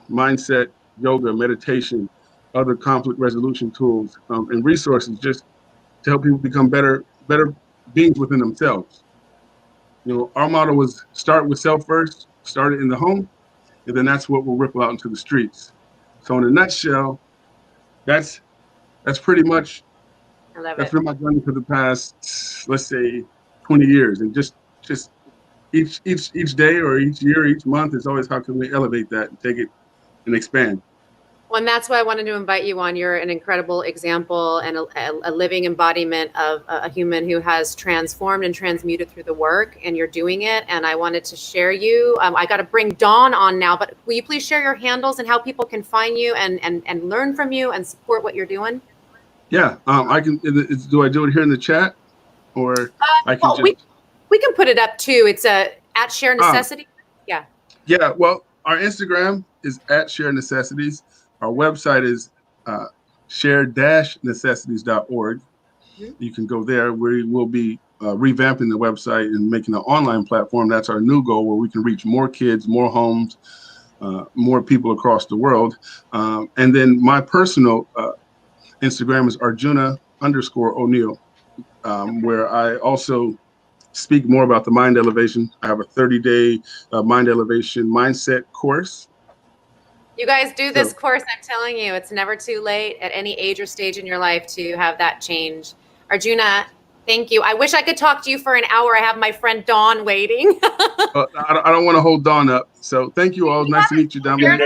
mindset, yoga, meditation, other conflict resolution tools, and resources just to help people become better beings within themselves. Our motto was start with self first, start it in the home, and then that's what will ripple out into the streets. So in a nutshell, that's pretty much I love that's it. been my journey for the past, let's say, 20 years, and just each day or each year, each month is always how can we elevate that and take it and expand. Well, and that's why I wanted to invite you on. You're an incredible example and a living embodiment of a human who has transformed and transmuted through the work, and you're doing it. And I wanted to share you. I got to bring Dawn on now, but will you please share your handles and how people can find you and learn from you and support what you're doing? Yeah, I can. Do I do it here in the chat, or I can well, we can put it up too. It's at Share Necessity. Yeah. Yeah. Well, our Instagram is at Share Necessities. Our website is share-necessities.org. Mm-hmm. You can go there. We will be revamping the website and making an online platform. That's our new goal, where we can reach more kids, more homes, more people across the world. And then my personal Instagram is Arjuna_O'Neill, where I also speak more about the mind elevation. I have a 30-day mind elevation mindset course. You guys do this course. I'm telling you, it's never too late at any age or stage in your life to have that change. Arjuna, thank you. I wish I could talk to you for an hour. I have my friend Dawn waiting. I don't want to hold Dawn up. So thank you all. Nice to meet you, Dominic.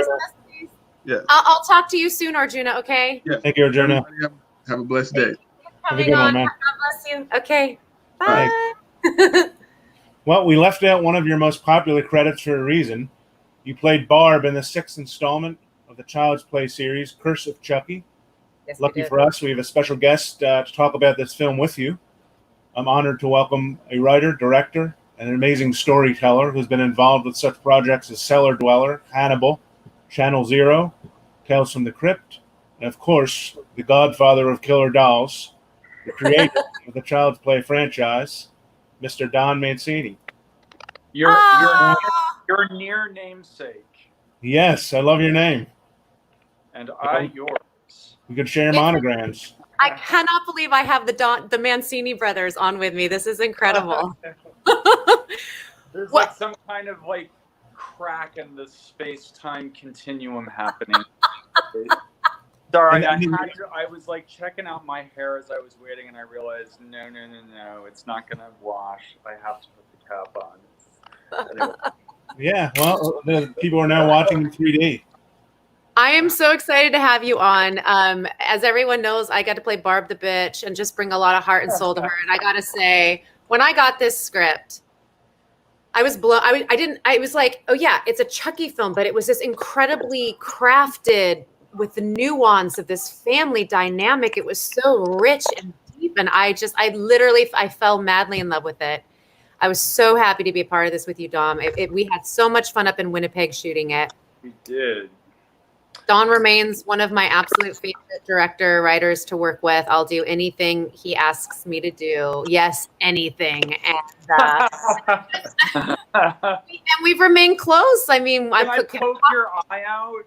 Yeah. I'll talk to you soon, Arjuna, okay? Yeah. Thank you, Arjuna. Have a blessed day. Have a good one, man. God bless you. Okay. Bye. Well, we left out one of your most popular credits for a reason. You played Barb in the 6th installment of the Child's Play series, Curse of Chucky. Yes, Lucky for us, we have a special guest to talk about this film with you. I'm honored to welcome a writer, director, and an amazing storyteller who's been involved with such projects as Cellar Dweller, Hannibal, Channel Zero, Tales from the Crypt, and of course, the godfather of killer dolls, the creator of the Child's Play franchise, Mr. Don Mancini. Your near namesake. Yes, I love your name. And I yours. We could share monograms. I cannot believe I have the Mancini brothers on with me. This is incredible. There's like some kind of like crack in the space-time continuum happening. Sorry, I was like checking out my hair as I was waiting, and I realized no, it's not gonna wash. I have to put the cap on. Anyway. Yeah, well, the people are now watching in 3D. I am so excited to have you on. As everyone knows, I got to play Barb the bitch and just bring a lot of heart and soul to her. And I got to say, when I got this script, I was blown. I was like, oh yeah, it's a Chucky film, but it was this incredibly crafted with the nuance of this family dynamic. It was so rich and deep. And I fell madly in love with it. I was so happy to be a part of this with you, Dom. We had so much fun up in Winnipeg shooting it. We did. Don remains one of my absolute favorite writers to work with. I'll do anything he asks me to do. Yes, anything. And we've remained close. I mean, Can I poke your eye out?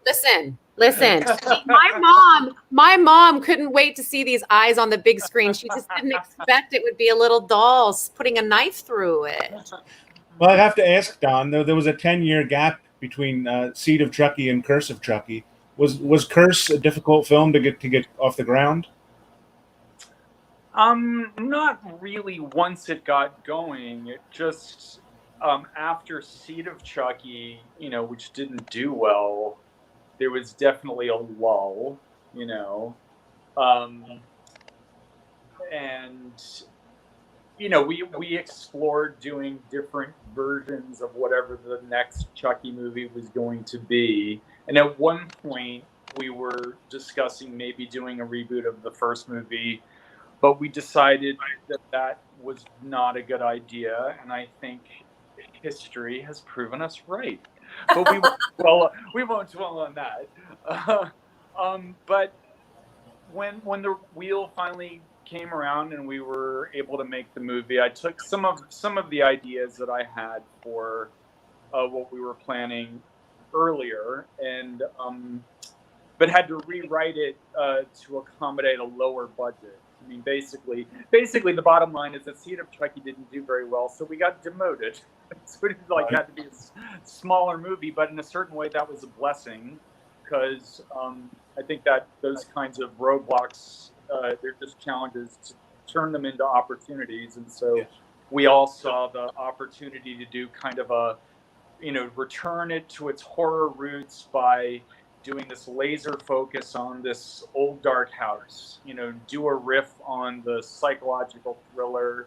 Listen. My mom couldn't wait to see these eyes on the big screen. She just didn't expect it would be a little doll putting a knife through it. Well, I have to ask, Don, there was a 10-year gap between Seed of Chucky and Curse of Chucky. Was Curse a difficult film to get off the ground? Not really once it got going. It just after Seed of Chucky, which didn't do well, there was definitely a lull, and we explored doing different versions of whatever the next Chucky movie was going to be. And at one point, we were discussing maybe doing a reboot of the first movie, but we decided that that was not a good idea, and I think history has proven us right. But we won't dwell on that. But when the wheel finally came around and we were able to make the movie, I took some of the ideas that I had for what we were planning earlier, and but had to rewrite it to accommodate a lower budget. I mean, basically, the bottom line is that Seed of Chucky didn't do very well, so we got demoted. So it had to be a smaller movie, but in a certain way, that was a blessing, because I think that those kinds of roadblocks, they're just challenges, to turn them into opportunities. And so we all saw the opportunity to do kind of a, return it to its horror roots by doing this laser focus on this old dark house, do a riff on the psychological thriller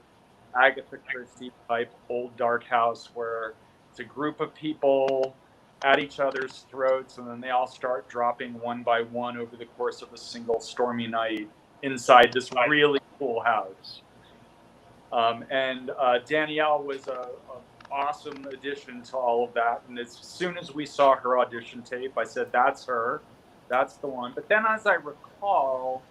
Agatha Christie type old dark house, where it's a group of people at each other's throats, and then they all start dropping one by one over the course of a single stormy night inside this really cool house. And Danielle was a awesome addition to all of that. And as soon as we saw her audition tape, I said, that's her, that's the one. But then, as I recall,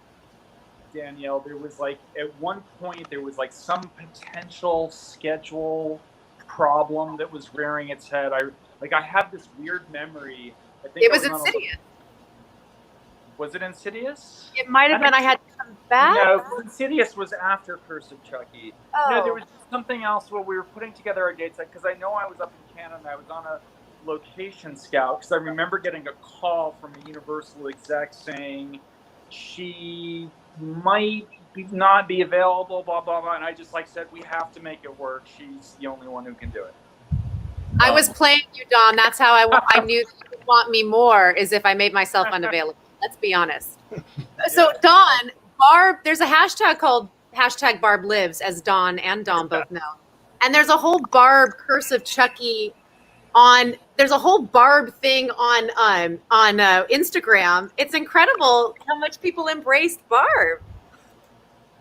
Danielle, there was at one point there was some potential schedule problem that was rearing its head. I have this weird memory. I think it was Insidious. Was it Insidious? It might have been. I had to come back. No, Insidious was after Curse of Chucky. Oh. No, there was something else where we were putting together our dates, because I know I was up in Canada and I was on a location scout, because I remember getting a call from a Universal exec saying she might not be available, blah, blah, blah. And I just said, we have to make it work. She's the only one who can do it. I was playing you, Don. That's how I knew you would want me more, is if I made myself unavailable. Let's be honest. So, Don, Barb, there's a hashtag called #Barb Lives, as Don and Dom both know. And there's a whole Barb Curse of Chucky there's a whole Barb thing on Instagram. It's incredible how much people embraced Barb.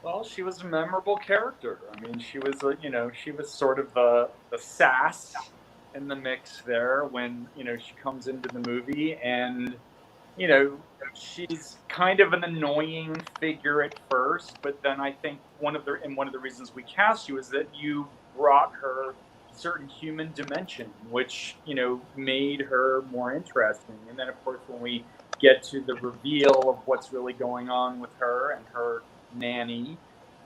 Well, she was a memorable character. I mean, she was, she was sort of the sass in the mix there when, she comes into the movie, and, she's kind of an annoying figure at first, but then I think one of the reasons we cast you is that you brought her a certain human dimension, which, made her more interesting. And then, of course, when we get to the reveal of what's really going on with her and her nanny,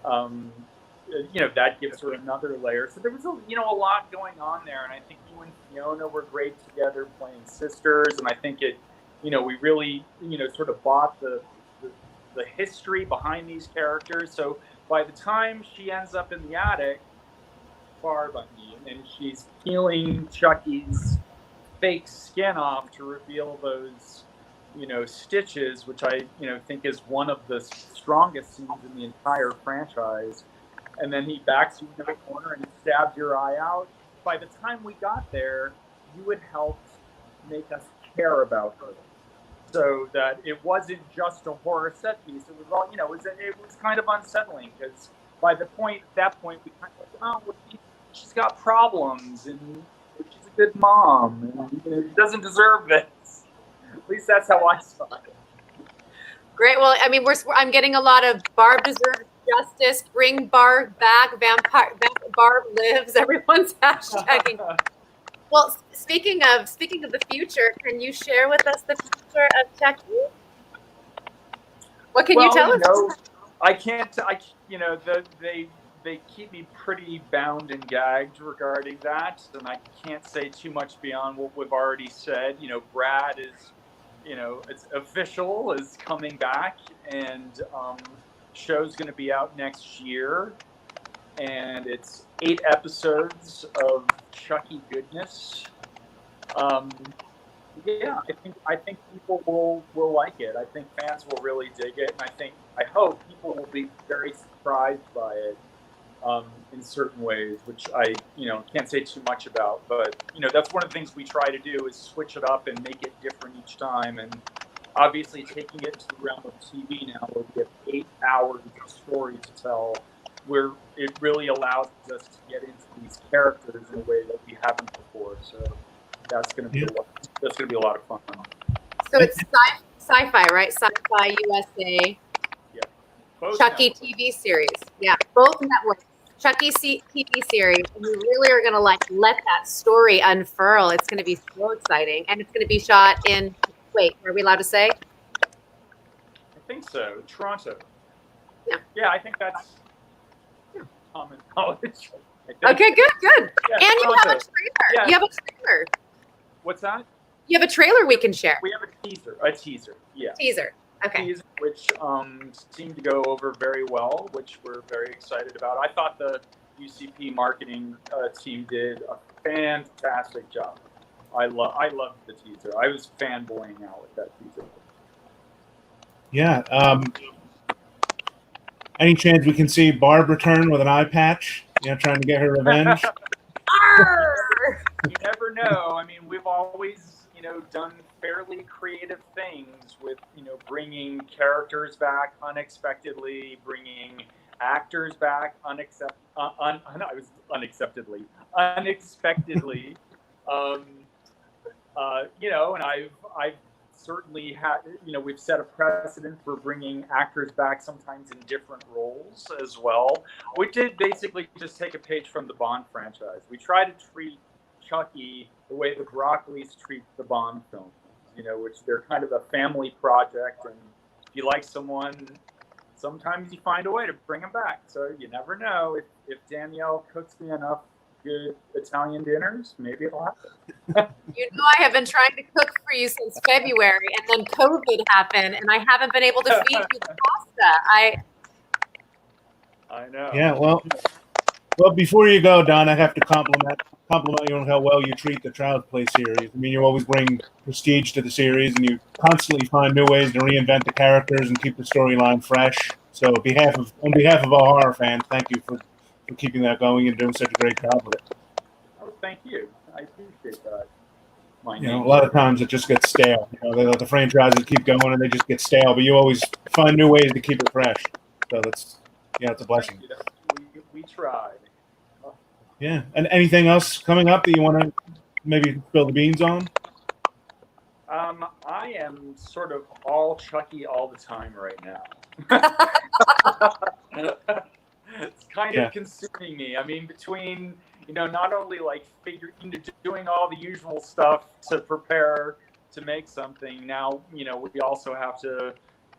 that gives her another layer. So there was a lot going on there, and I think you and Fiona were great together playing sisters, and I think it, we really, sort of bought the history behind these characters. So by the time she ends up in the attic, Barb, and she's peeling Chucky's fake skin off to reveal those, stitches, which I, think is one of the strongest scenes in the entire franchise. And then he backs you into the corner and stabs your eye out. By the time we got there, you had helped make us care about her, so that it wasn't just a horror set piece. It was all, it was kind of unsettling, because by that point, we kind of well, she's got problems, and she's a good mom, and she doesn't deserve this. At least that's how I saw it. Great. Well, I mean, I'm getting a lot of Barb deserves justice. Bring Barb back. Barb lives. Everyone's hashtagging. Well, speaking of the future, can you share with us the future of Chucky? What can you tell us? I can't. They keep me pretty bound and gagged regarding that, and I can't say too much beyond what we've already said. Brad is, it's official, is coming back, and show's going to be out next year, and it's 8 episodes of Chucky goodness. I think people will like it. I think fans will really dig it, and I hope people will be very surprised by it in certain ways, which I can't say too much about. But that's one of the things we try to do, is switch it up and make it different each time. And obviously, taking it to the realm of TV now, where we have 8 hours of story to tell, where it really allows us to get into these characters in a way that we haven't before. So that's going to be a lot of fun. So it's sci-fi, right? Sci-fi USA. Yeah. Both Chucky networks. TV series. Yeah, both networks. Chucky TV series. And we really are going to let that story unfurl. It's going to be so exciting. And it's going to be shot in, wait, are we allowed to say? I think so. Toronto. Yeah. Yeah, I think that's common knowledge. Okay, good. Yeah, And you Toronto. have a trailer. Yeah. You have a trailer. What's that? You have a trailer we can share. We have a teaser. Yeah. Teaser. Okay. Teaser, which seemed to go over very well, which we're very excited about. I thought the UCP marketing team did a fantastic job. I loved the teaser. I was fanboying out with that teaser. Yeah. Any chance we can see Barb return with an eye patch? Trying to get her revenge. You never know. I mean, we've always, done fairly creative things with, bringing characters back unexpectedly, bringing actors back unexpectedly. And I've certainly had, we've set a precedent for bringing actors back sometimes in different roles as well. We did basically just take a page from the Bond franchise. We try to treat Chucky the way the Broccoli's treat the Bond films, which they're kind of a family project. And if you like someone, sometimes you find a way to bring them back. So you never know. If Danielle cooks me enough good Italian dinners, maybe it'll happen. I have been trying to cook for you since February, and then COVID happened, and I haven't been able to feed you the pasta. I know. Yeah, well, before you go, Don, I have to compliment you on how well you treat the Child's Play series. I mean, you always bring prestige to the series, and you constantly find new ways to reinvent the characters and keep the storyline fresh. So, on behalf of all horror fans, thank you for keeping that going and doing such a great job with it. Oh, thank you. I appreciate that. A lot of times it just gets stale. They let the franchises keep going and they just get stale, but you always find new ways to keep it fresh. So it's a blessing. We tried. Yeah. And anything else coming up that you want to maybe spill the beans on? I am sort of all Chucky all the time right now. It's kind of consuming me. I mean, between not only like doing all the usual stuff to prepare to make something. Now, we also have to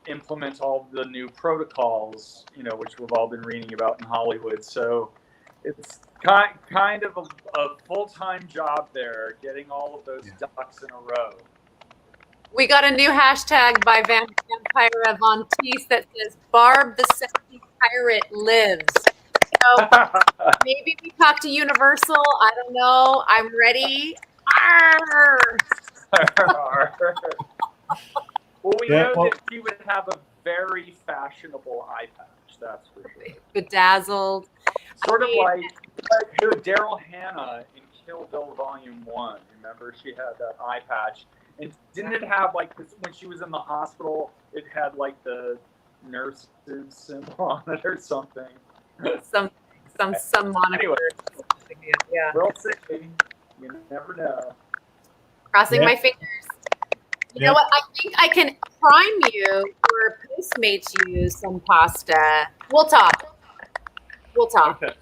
implement all the new protocols, which we've all been reading about in Hollywood. So it's kind of a full-time job there, getting all of those ducks in a row. We got a new hashtag by Vampira Von Teese that says "Barb the Sexy Pirate Lives." So maybe we talk to Universal. I don't know. I'm ready. Arr! Well, we know that she would have a very fashionable eye patch. That's for sure. Bedazzled. Sort of like Daryl Hannah in Kill Bill Volume 1. Remember, she had that eye patch. And didn't it have like this, when she was in the hospital, it had like the nurse's symbol on it or something? Some moniker. Anyway, yeah. Real sicky. You never know. Crossing my fingers. You know what? I think I can prime you for Postmates use some pasta. We'll talk. Okay.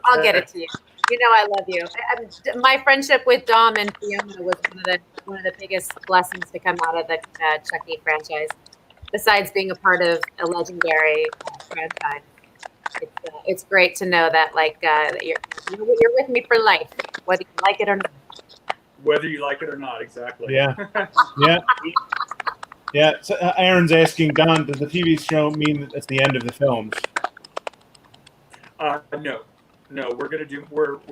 I'll get it to you. I love you. My friendship with Dom and Fiona was one of the biggest blessings to come out of the Chucky franchise. Besides being a part of a legendary franchise, it's great to know that you're with me for life, whether you like it or not. Whether you like it or not, exactly. Yeah. Yeah. So Aaron's asking, Don, does the TV show mean it's the end of the films? No, we're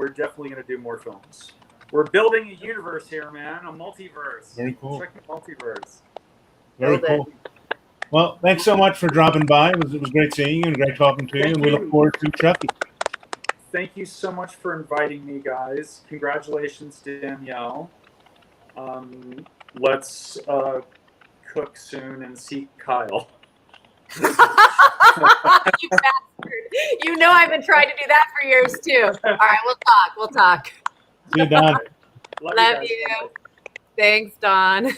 definitely gonna do more films. We're building a universe here, man, a multiverse. Very cool. Check the multiverse. Very cool. Well, thanks so much for dropping by. It was great seeing you and great talking to you, and we look forward to Chucky. Thank you so much for inviting me, guys. Congratulations, Danielle. Let's cook soon and see Kyle. You bastard. You know I've been trying to do that for years too. All right, we'll talk. See you, Don. Love you. Thanks, Don.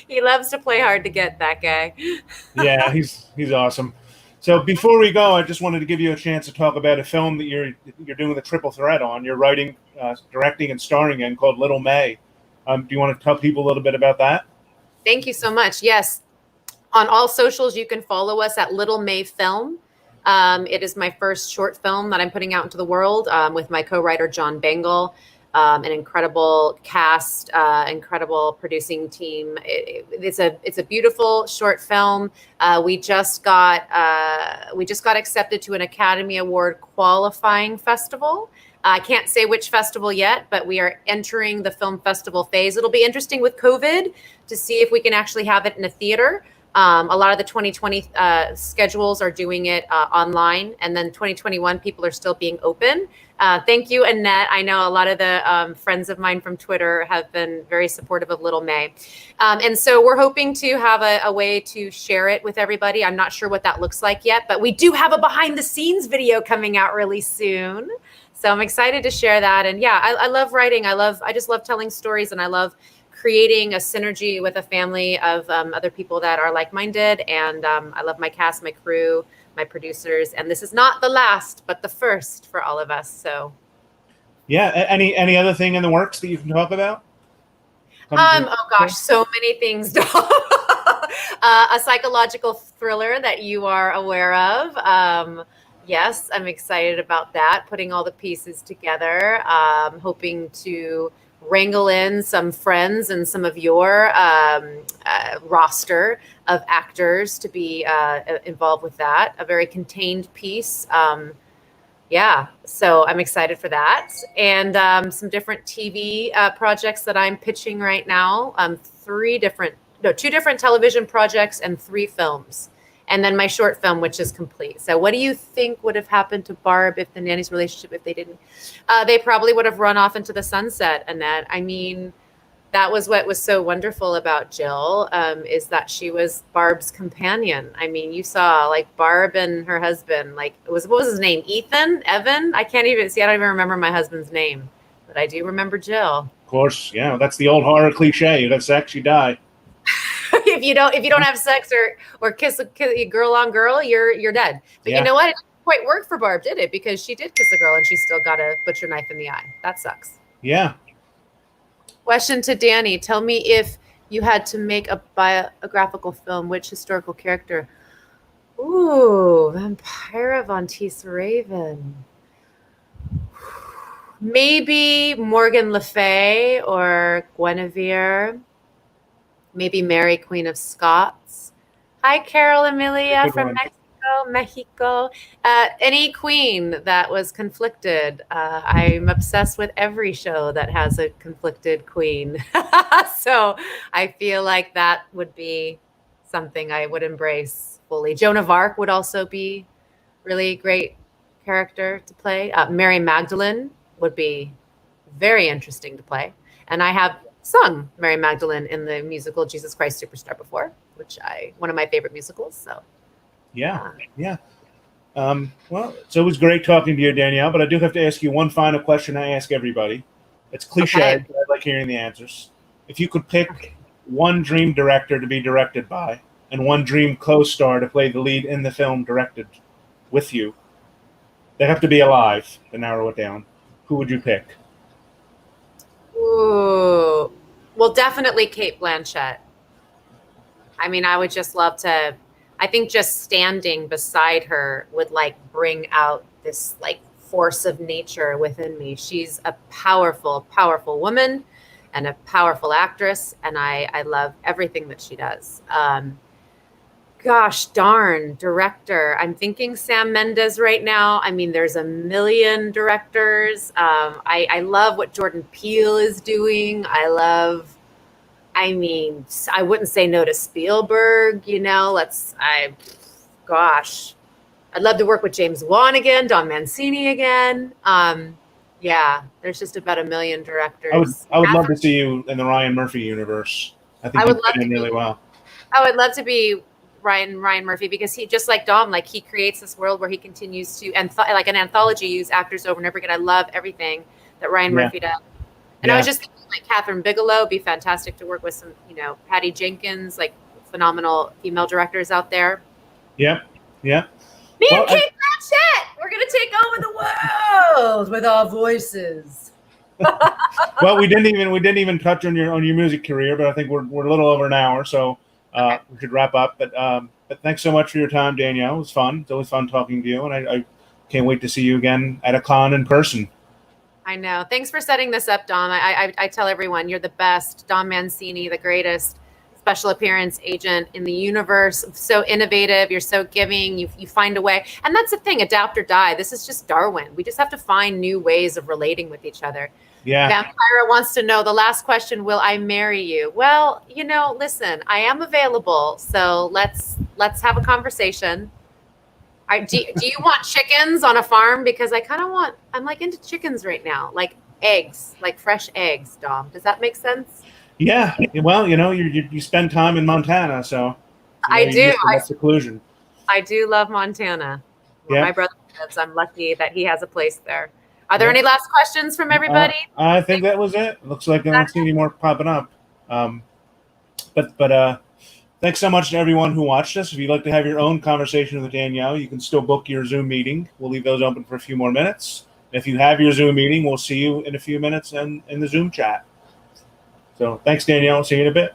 He loves to play hard to get, that guy. Yeah, he's awesome. So before we go, I just wanted to give you a chance to talk about a film that you're doing the triple threat on. You're writing, directing, and starring in, called Little May. Do you want to tell people a little bit about that? Thank you so much. Yes. On all socials, you can follow us at Little May Film. It is my first short film that I'm putting out into the world with my co-writer, John Bengal. An incredible cast, incredible producing team. It's a beautiful short film. We just got accepted to an Academy Award qualifying festival. I can't say which festival yet, but we are entering the film festival phase. It'll be interesting with COVID to see if we can actually have it in a theater. A lot of the 2020 schedules are doing it online, and then 2021 people are still being open. Thank you, Annette. I know a lot of the friends of mine from Twitter have been very supportive of Little May. And so we're hoping to have a way to share it with everybody. I'm not sure what that looks like yet, but we do have a behind the scenes video coming out really soon. So I'm excited to share that. And yeah, I love writing. I just love telling stories, and I love creating a synergy with a family of other people that are like-minded. And I love my cast, my crew, my producers. And this is not the last, but the first for all of us. So yeah. Any other thing in the works that you can talk about? Oh gosh, so many things. A psychological thriller that you are aware of. Yes, I'm excited about that, putting all the pieces together, hoping to wrangle in some friends and some of your roster of actors to be involved with that. A very contained piece. Yeah, so I'm excited for that. And some different TV projects that I'm pitching right now. Two different television projects and 3 films. And then my short film, which is complete. So what do you think would have happened to Barb if the nanny's relationship, if they didn't? They probably would have run off into the sunset, Annette. I mean, that was what was so wonderful about Jill, is that she was Barb's companion. I mean, you saw like Barb and her husband, like what was his name? Evan? I don't even remember my husband's name, but I do remember Jill. Of course, yeah. That's the old horror cliche. You have sex, you die. If you don't have sex or kiss a girl on girl, you're dead. But Yeah. You know what? It didn't quite work for Barb, did it? Because she did kiss a girl and she still got a butcher knife in the eye. That sucks. Yeah. Question to Danny. Tell me, if you had to make a biographical film, which historical character? Ooh, Vampira von Raven. Maybe Morgan Le Fay or Guinevere. Maybe Mary, Queen of Scots. Hi, Carol Amelia Good from one. Mexico. Any queen that was conflicted. I'm obsessed with every show that has a conflicted queen. So I feel like that would be something I would embrace fully. Joan of Arc would also be really great character to play. Mary Magdalene would be very interesting to play. And I have sung Mary Magdalene in the musical Jesus Christ Superstar before, one of my favorite musicals. So Yeah. Well, it's always great talking to you, Danielle, but I do have to ask you one final question I ask everybody. It's cliche, Okay. but I like hearing the answers. If you could pick one dream director to be directed by and one dream co-star to play the lead in the film directed with you, they have to be alive to narrow it down. Who would you pick? Ooh. Well, definitely Cate Blanchett. I mean, I would just love to, I think just standing beside her would like bring out this like force of nature within me. She's a powerful, powerful woman and a powerful actress. And I love everything that she does. Gosh darn, director. I'm thinking Sam Mendes right now. I mean, there's a million directors. I love what Jordan Peele is doing. I wouldn't say no to Spielberg, I'd love to work with James Wan again, Don Mancini again. Yeah, there's just about a million directors. I would love to see you in the Ryan Murphy universe. I think I would you'd love fit in to really be- well. I would love to be Ryan Murphy, because he, just like Dom, like he creates this world where he continues to, and like an anthology, use actors over and over again. I love everything that Ryan Murphy does. And I was just thinking, like, Catherine Bigelow would be fantastic to work with. Some, Patty Jenkins, like phenomenal female directors out there. Yep. Me and Kate Blanchett, we're gonna take over the world with our voices. Well, we didn't even touch on your music career, but I think we're a little over an hour, so we should wrap up. But thanks so much for your time, Danielle. It was fun. It's always fun talking to you, and I can't wait to see you again at a con in person. I know. Thanks for setting this up, Dom. I tell everyone you're the best. Dom Mancini, the greatest special appearance agent in the universe. So innovative. You're so giving. You find a way. And that's the thing, adapt or die. This is just Darwin. We just have to find new ways of relating with each other. Yeah. Vampira wants to know the last question, will I marry you? Well, listen, I am available. So let's have a conversation. Do you want chickens on a farm? Because I'm like into chickens right now, like eggs, like fresh eggs, Dom. Does that make sense? Yeah. Well, you spend time in Montana, so I do. That's seclusion. I do love Montana. Where my brother lives. I'm lucky that he has a place there. Are there any last questions from everybody? I think that was it. Looks like I don't see any more popping up. But thanks so much to everyone who watched us. If you'd like to have your own conversation with Danielle, you can still book your Zoom meeting. We'll leave those open for a few more minutes. If you have your Zoom meeting, we'll see you in a few minutes in the Zoom chat. So thanks, Danielle. See you in a bit.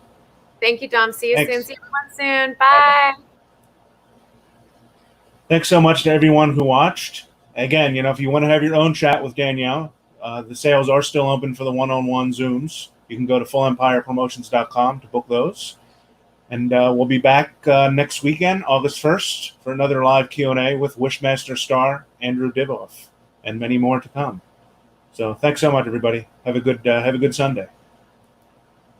Thank you, Dom. See you soon. See everyone soon. Bye. Thanks so much to everyone who watched. Again, if you want to have your own chat with Danielle, the sales are still open for the one-on-one Zooms. You can go to fullempirepromotions.com to book those. And we'll be back next weekend, August 1st, for another live Q&A with Wishmaster star Andrew Divoff, and many more to come. So thanks so much, everybody. Have a good Sunday.